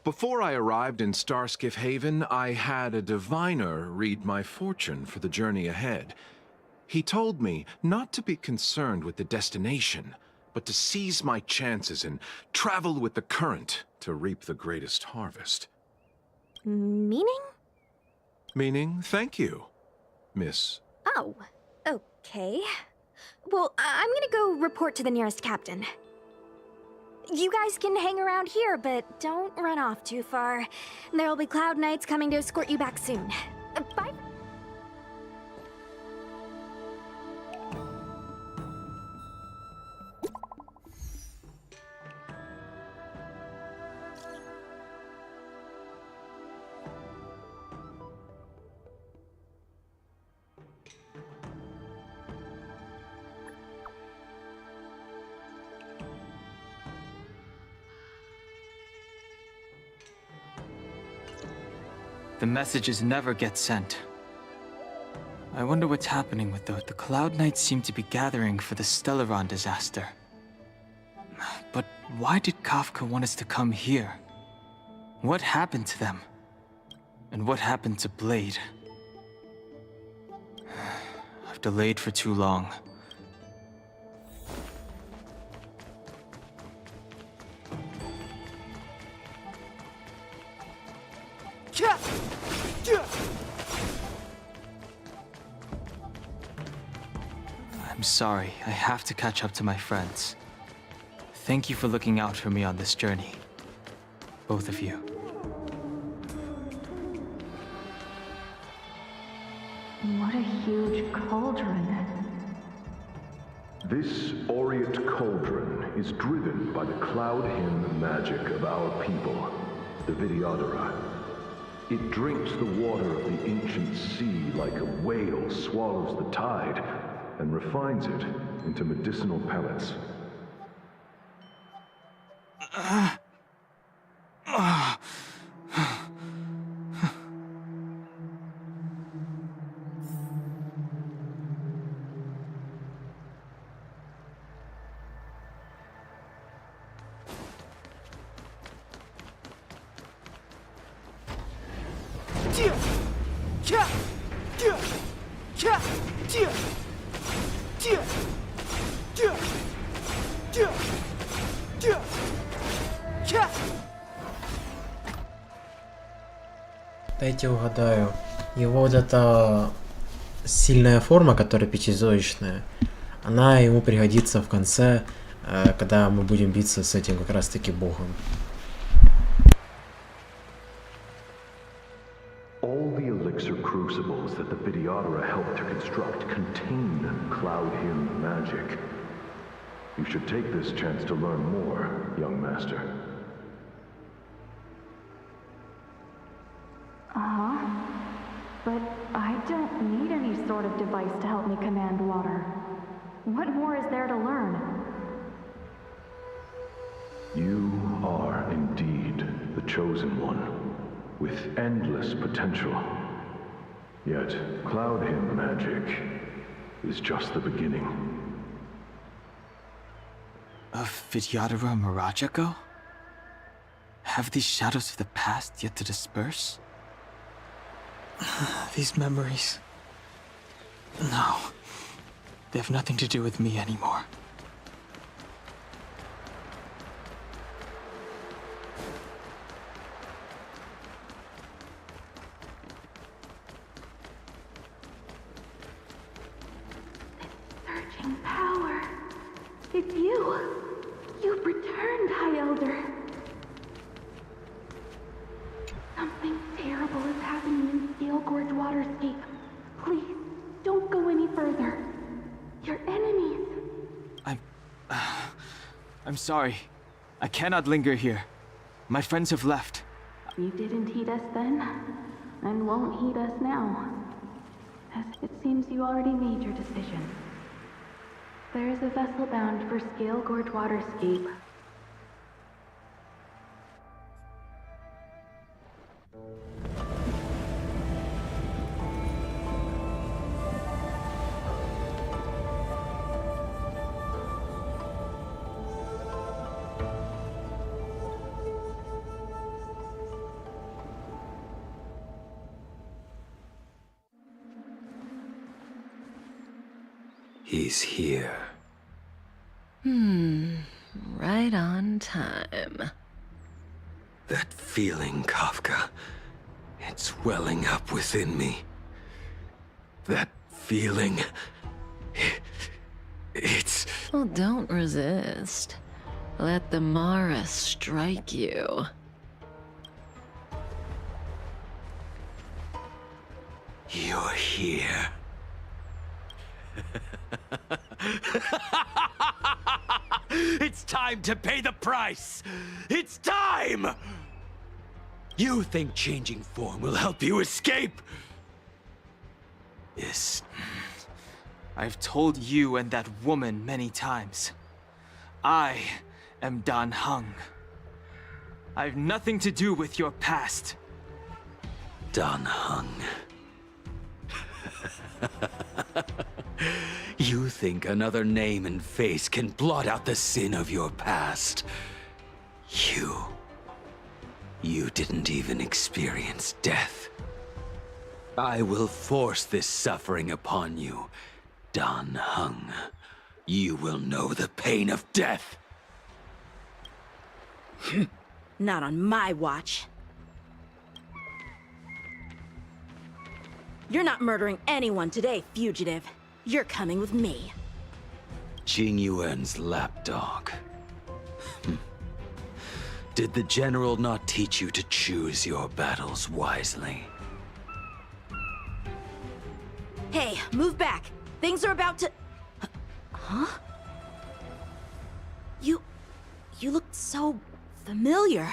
Before I arrived in Starskiff Haven, I had a diviner read my fortune for the journey ahead. He told me not to be concerned with the destination, but to seize my chances and travel with the current to reap the greatest harvest. Meaning? Meaning, thank you, Miss. Oh, okay. Well, I'm gonna go report to the nearest captain. You guys can hang around here, but don't run off too far. There'll be Cloud Knights coming to escort you back soon. Bye. The messages never get sent. I wonder what's happening with those. The Cloud Knights seem to be gathering for the Stellaron disaster. But why did Kafka want us to come here? What happened to them? And what happened to Blade? I've delayed for too long. I'm sorry, I have to catch up to my friends. Thank you for looking out for me on this journey. Both of you. What a huge cauldron. This aureate cauldron is driven by the cloud hymn magic of our people, the Vidyadhara. It drinks the water of the ancient sea like a whale swallows the tide, and refines it into medicinal pellets. Дайте угадаю. Его вот эта сильная форма, которая пятизоечная, она ему пригодится в конце, когда мы будем биться с этим как раз таки богом. All the elixir crucibles that the Videodora helped to construct contain Cloud Hymn magic. You should take this chance to learn more, young master. Uh-huh. But I don't need any sort of device to help me command water. What more is there to learn? You are indeed the chosen one, with endless potential. Yet, Cloud Hymn magic is just the beginning. Of Vidyadhara Mirajago? Have these shadows of the past yet to disperse? These memories... No. They have nothing to do with me anymore. Surging power. It's you. You've returned, High Elder. Something terrible is happening in Steel Gorge Waterscape. Please, don't go any further. Your enemies. I'm sorry. I cannot linger here. My friends have left. You didn't heed us then, and won't heed us now. As it seems you already made your decision. There is a vessel bound for Scale Gorge Waterscape. He's here. Right on time. That feeling, Kafka. It's welling up within me. That feeling... It's... Well, don't resist. Let the Mara strike you. You're here. It's time to pay the price! It's time! You think changing form will help you escape? Yes. I've told you and that woman many times. I am Dan Heng. I have nothing to do with your past. Dan Heng. You think another name and face can blot out the sin of your past? You didn't even experience death. I will force this suffering upon you, Dan Heng. You will know the pain of death. Not on my watch. You're not murdering anyone today, fugitive. You're coming with me. Jing Yuan's lapdog. Did the general not teach you to choose your battles wisely? Hey, move back. Things are about to... Huh? You look so familiar.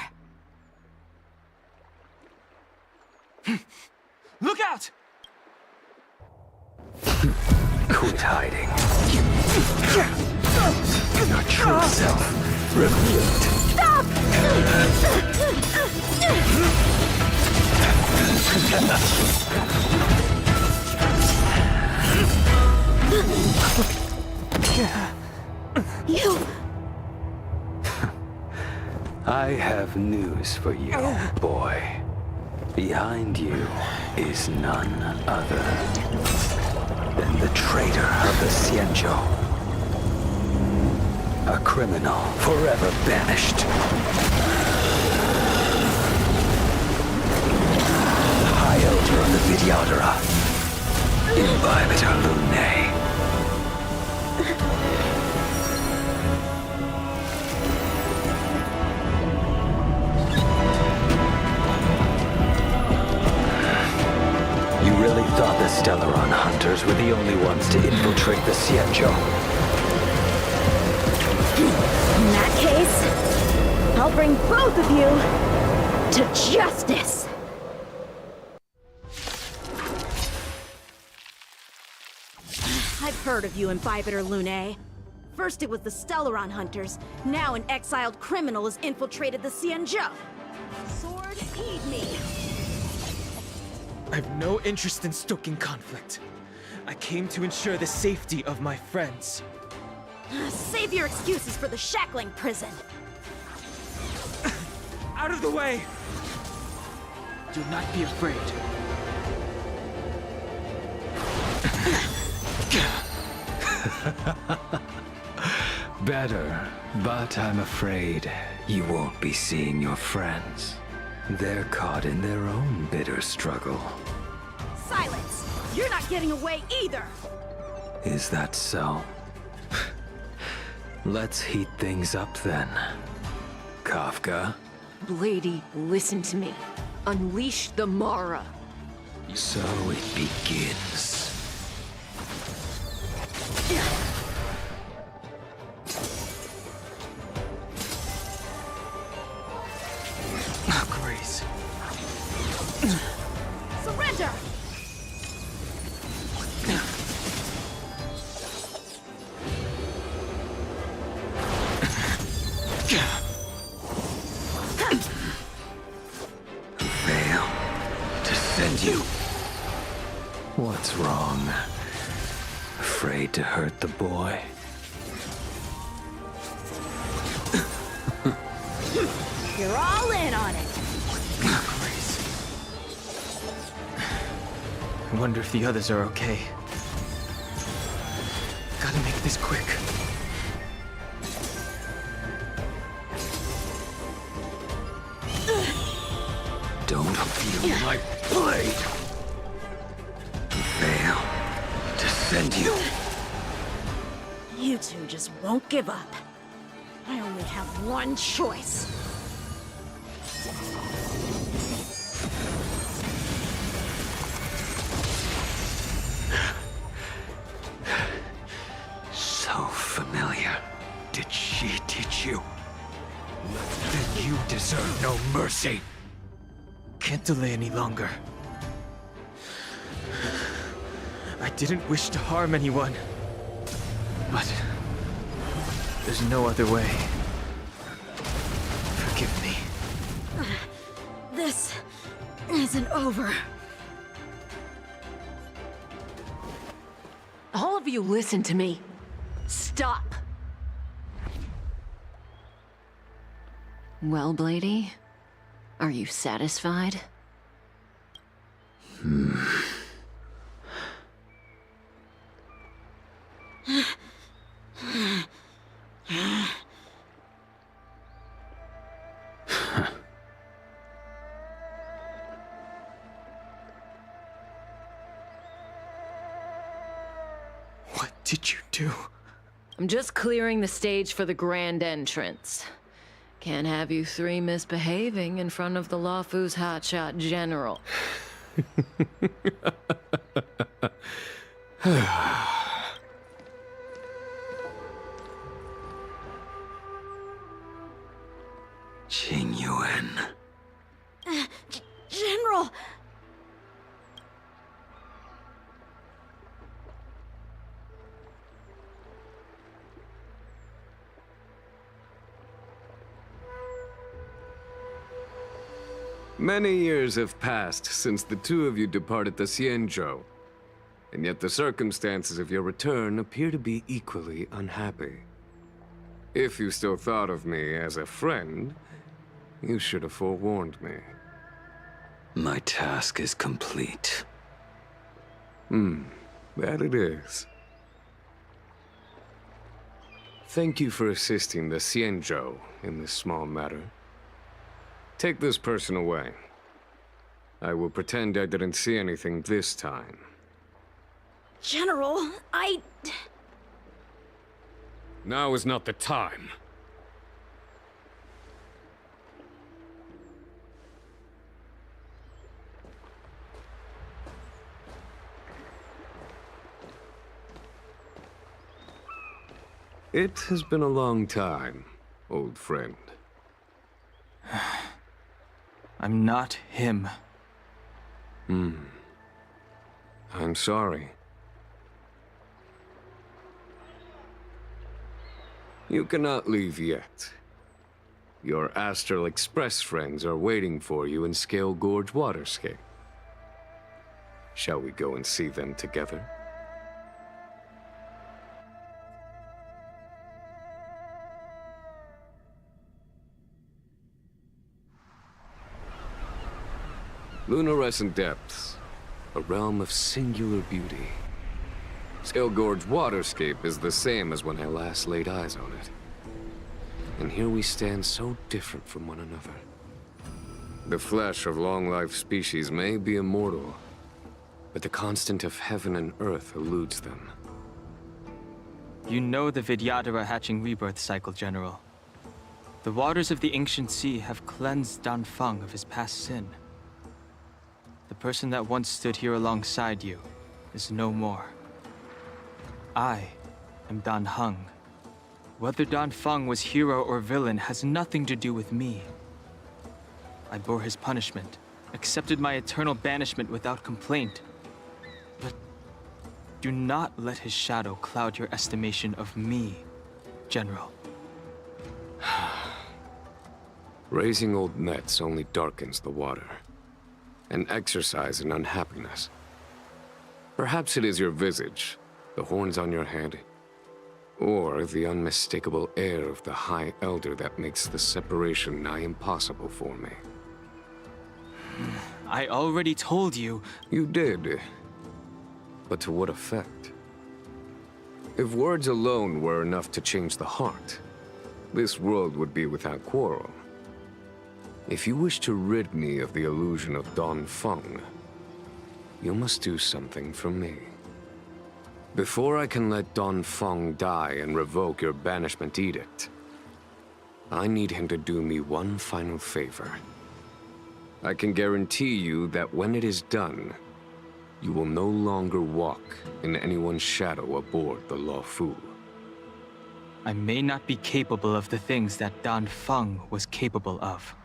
Look out! Quit hiding. Your true self revealed. Stop! You... I have news for you, boy. Behind you is none other than the traitor of the Xianzhou. A criminal forever banished. High Elder of the Vidyadhara. Imbibitor Lunae. You really thought the Stellaron hunters were the only ones to infiltrate the Xianzhou? In that case, I'll bring both of you to justice! I've heard of you, Imbibitor Lunae. First it was the Stellaron hunters, now an exiled criminal has infiltrated the Xianzhou. Sword, heed me! I have no interest in stoking conflict. I came to ensure the safety of my friends. Save your excuses for the shackling prison! Out of the way! Do not be afraid. Better, but I'm afraid you won't be seeing your friends. They're caught in their own bitter struggle. Silence! You're not getting away either! Is that so? Let's heat things up then. Kafka? Lady, listen to me. Unleash the Mara. So it begins. Grace. Surrender! Fail to send you. What's wrong? Afraid to hurt the boy? You're all in on it! Grace. I wonder if the others are okay. Gotta make this quick. Don't feel my blade. Fail to send you. You two just won't give up. I only have one choice. So familiar. Did she teach you? Then you deserve no mercy. Can't delay any longer. I didn't wish to harm anyone. But there's no other way. Forgive me. This isn't over. All of you listen to me. Stop. Well, Blady? Are you satisfied? What did you do? I'm just clearing the stage for the grand entrance. Can't have you three misbehaving in front of the Luofu's hotshot general. Qing Yuan. General! Many years have passed since the two of you departed the Xianzhou, and yet the circumstances of your return appear to be equally unhappy. If you still thought of me as a friend, you should have forewarned me. My task is complete. That it is. Thank you for assisting the Xianzhou in this small matter. Take this person away. I will pretend I didn't see anything this time. General, Now is not the time. It has been a long time, old friend. I'm not him. I'm sorry. You cannot leave yet. Your Astral Express friends are waiting for you in Scale Gorge Waterscape. Shall we go and see them together? Lunarescent Depths, a realm of singular beauty. Scale Gorge Waterscape is the same as when I last laid eyes on it. And here we stand so different from one another. The flesh of long-life species may be immortal, but the constant of heaven and earth eludes them. You know the Vidyadhara hatching rebirth cycle, General. The waters of the ancient sea have cleansed Danfeng of his past sin. The person that once stood here alongside you is no more. I am Dan Heng. Whether Danfeng was hero or villain has nothing to do with me. I bore his punishment, accepted my eternal banishment without complaint. But do not let his shadow cloud your estimation of me, General. Raising old nets only darkens the water. An exercise in unhappiness. Perhaps it is your visage, the horns on your head, or the unmistakable air of the High Elder that makes the separation nigh impossible for me. I already told you. You did. But to what effect? If words alone were enough to change the heart, this world would be without quarrel. If you wish to rid me of the illusion of Danfeng, you must do something for me. Before I can let Danfeng die and revoke your banishment edict, I need him to do me one final favor. I can guarantee you that when it is done, you will no longer walk in anyone's shadow aboard the Luofu. I may not be capable of the things that Danfeng was capable of.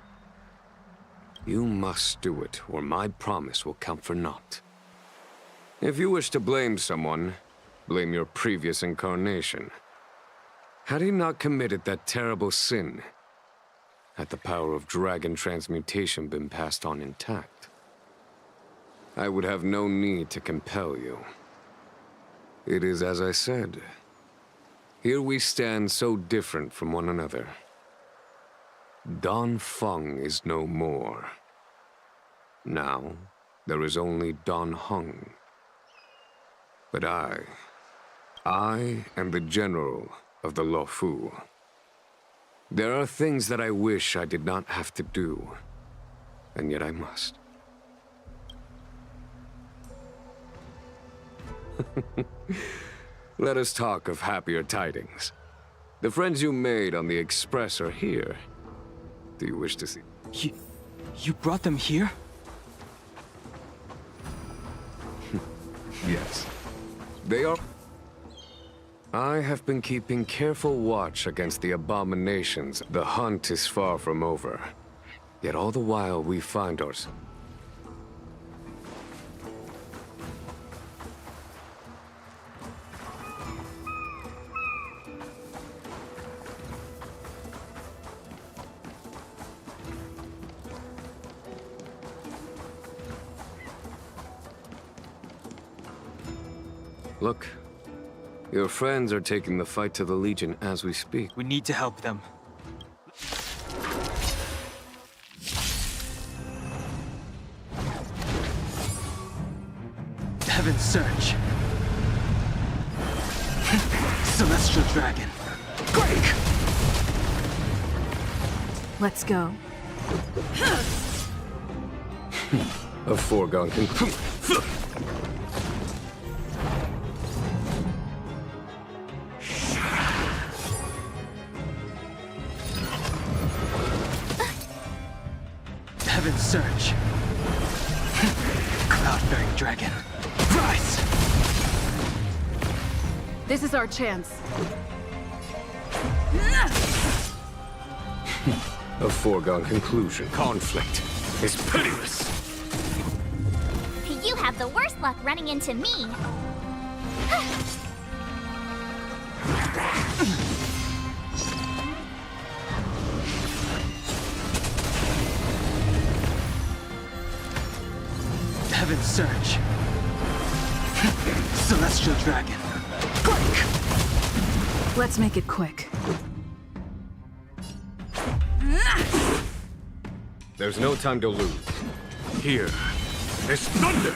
You must do it, or my promise will count for naught. If you wish to blame someone, blame your previous incarnation. Had he not committed that terrible sin, had the power of dragon transmutation been passed on intact, I would have no need to compel you. It is as I said. Here we stand so different from one another. Danfeng is no more. Now, there is only Dan Heng. But I am the general of the Luofu. There are things that I wish I did not have to do, and yet I must. Let us talk of happier tidings. The friends you made on the Express are here. Do you wish to see? You brought them here? Yes. They are... I have been keeping careful watch against the abominations. The hunt is far from over. Yet all the while we find ourselves... Look, your friends are taking the fight to the Legion as we speak. We need to help them. Heaven's Surge. Celestial Dragon. Break! Let's go. A foregone conclusion. Heaven's Surge. Cloud-bearing dragon. Rise! This is our chance. A foregone conclusion. Conflict is pitiless. You have the worst luck running into me. Heaven's Surge. Celestial Dragon. Break! Let's make it quick. There's no time to lose. Here is thunder!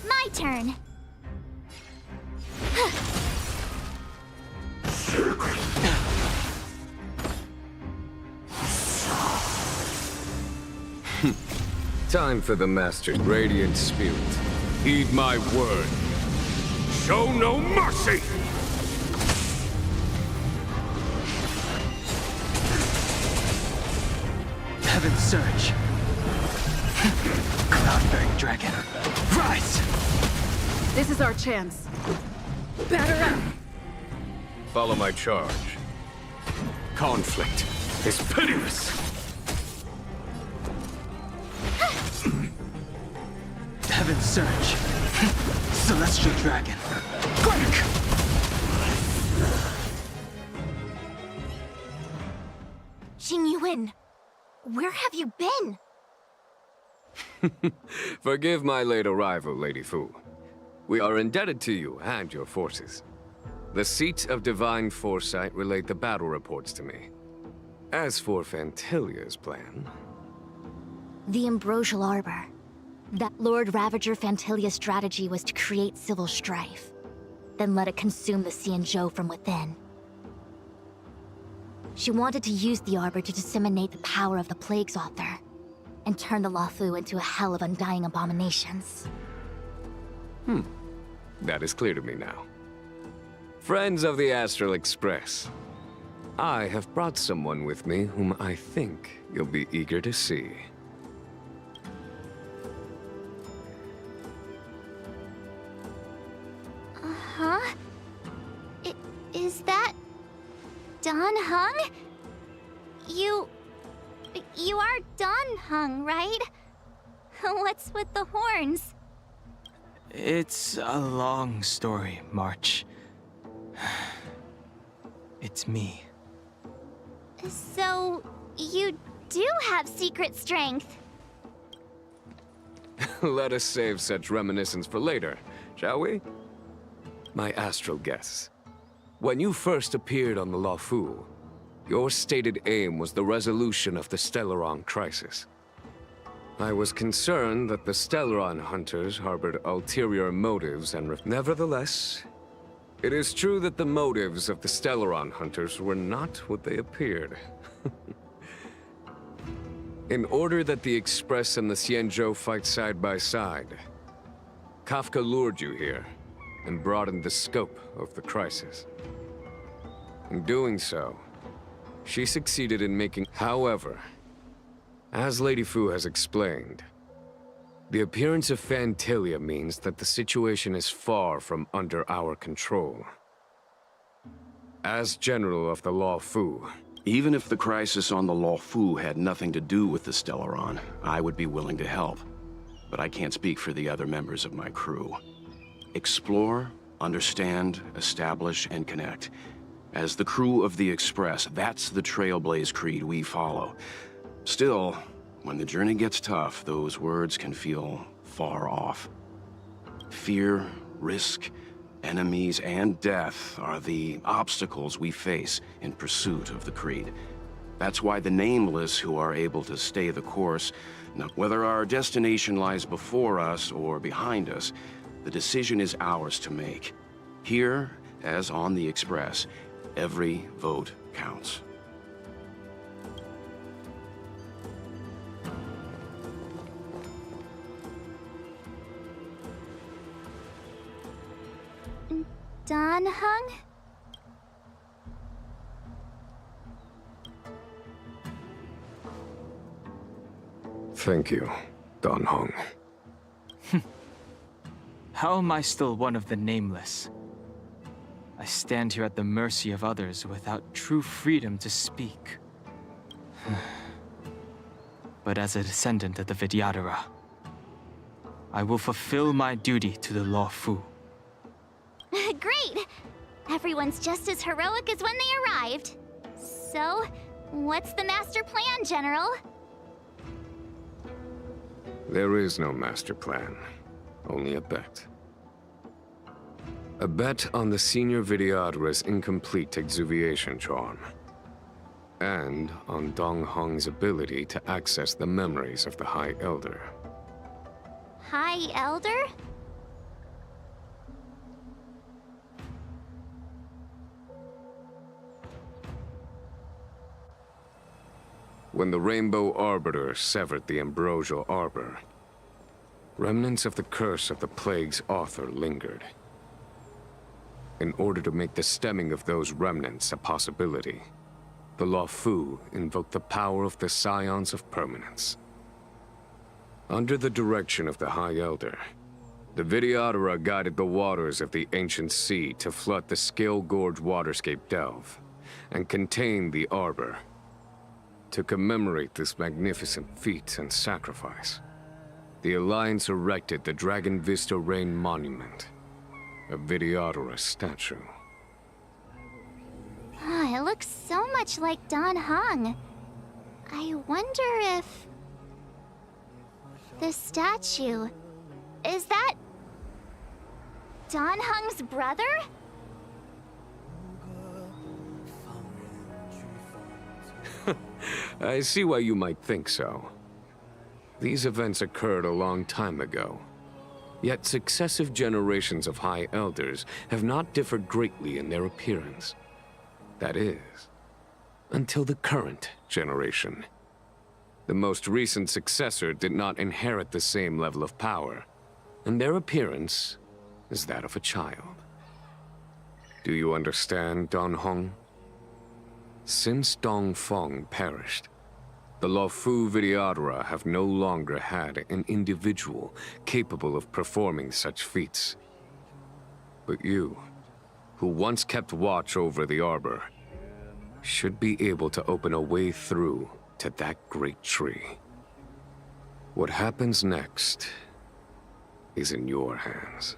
My turn. Time for the Master's radiant spirit. Heed my word. Show no mercy! Heaven's Surge. Cloud-bearing dragon. Rise! This is our chance. Batter up! Follow my charge. Conflict is pitiless. Heaven's Surge. Celestial Dragon. Break! Xingyuan, where have you been? Forgive my late arrival, Lady Fu. We are indebted to you and your forces. The Seat of Divine Foresight relayed the battle reports to me. As for Fantilia's plan... The Ambrosial Arbor. That Lord Ravager Fantilia's strategy was to create civil strife, then let it consume the Xianzhou from within. She wanted to use the Arbor to disseminate the power of the Plague's author, and turn the Luofu into a hell of undying abominations. That is clear to me now. Friends of the Astral Express, I have brought someone with me whom I think you'll be eager to see. Huh? Is that... Dan Heng? You are Dan Heng, right? What's with the horns? It's a long story, March. It's me. So, you do have secret strength. Let us save such reminiscence for later, shall we? My astral guests. When you first appeared on the Luofu, your stated aim was the resolution of the Stellaron crisis. I was concerned that the Stellaron hunters harbored ulterior motives and nevertheless, it is true that the motives of the Stellaron hunters were not what they appeared. In order that the Express and the Xianzhou fight side by side, Kafka lured you here and broadened the scope of the crisis. In doing so, she succeeded in making... However, as Lady Fu has explained, the appearance of Fantilia means that the situation is far from under our control. As General of the Luofu... Even if the crisis on the Luofu had nothing to do with the Stellaron, I would be willing to help. But I can't speak for the other members of my crew. Explore, understand, establish, and connect. As the crew of the Express, that's the Trailblaze creed we follow. Still, when the journey gets tough, those words can feel far off. Fear, Risk, enemies, and death are the obstacles we face in pursuit of the Creed. That's why the Nameless who are able to stay the course, whether our destination lies before us or behind us, the decision is ours to make. Here, as on the Express, every vote counts. Dan Hung? Thank you, Dan Hung. How am I still one of the Nameless? I stand here at the mercy of others without true freedom to speak. But as a descendant of the Vidyadhara, I will fulfill my duty to the Law Fu. Great! Everyone's just as heroic as when they arrived. So, what's the master plan, General? There is no master plan, only a bet. A bet on the Senior Vidyadhara's incomplete exuviation charm. And on Dong Hong's ability to access the memories of the High Elder. High Elder? When the Rainbow Arbiter severed the Ambrosial Arbor, remnants of the curse of the Plague's author lingered. In order to make the stemming of those remnants a possibility, the Law Fu invoked the power of the Scions of Permanence. Under the direction of the High Elder, the Vidyadhara guided the waters of the ancient sea to flood the Scale Gorge waterscape delve, and contain the Arbor. To commemorate this magnificent feat and sacrifice, the Alliance erected the Dragon Vista Rain Monument, a Vidyadhara statue. It looks so much like Dan Hung. I wonder if... the statue... is that... Dan Hung's brother? I see why you might think so. These events occurred a long time ago. Yet successive generations of High Elders have not differed greatly in their appearance. That is, until the current generation. The most recent successor did not inherit the same level of power, and their appearance is that of a child. Do you understand, Dan Hong? Since Dong Feng perished, the Law Fu Vidyadhara have no longer had an individual capable of performing such feats. But you, who once kept watch over the Arbor, should be able to open a way through to that great tree. What happens next is in your hands.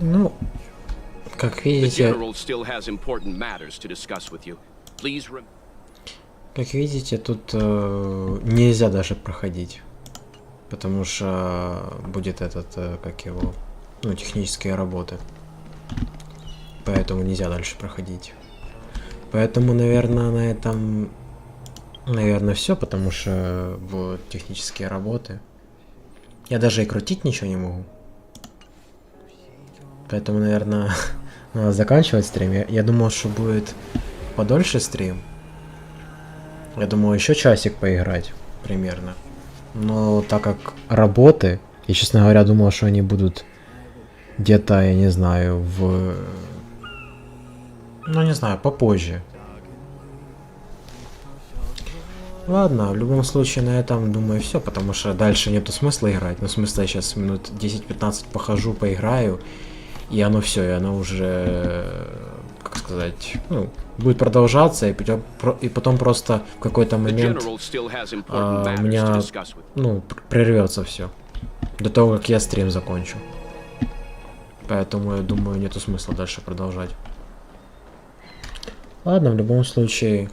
Ну, как видите, тут нельзя даже проходить, потому что будет как его, ну, технические работы, поэтому нельзя дальше проходить. Поэтому, наверное, на этом, все, потому что будут технические работы. Я даже и крутить ничего не могу. Поэтому, наверное, надо заканчивать стрим. Я думал, что будет подольше стрим. Я думал, еще часик поиграть примерно. Но так как работы, я, честно говоря, думал, что они будут где-то, я не знаю, попозже. Ладно, в любом случае на этом, думаю, все, потому что дальше нету смысла играть. Ну, смысла я сейчас минут 10-15 похожу, поиграю. И оно все, и оно уже, как сказать, ну, будет продолжаться, и потом просто в какой-то момент у меня, ну, прервется все. До того, как я стрим закончу. Поэтому, я думаю, нету смысла дальше продолжать. Ладно, в любом случае,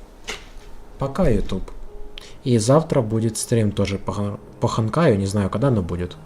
пока, YouTube. И завтра будет стрим тоже по Ханкаю, не знаю, когда оно будет.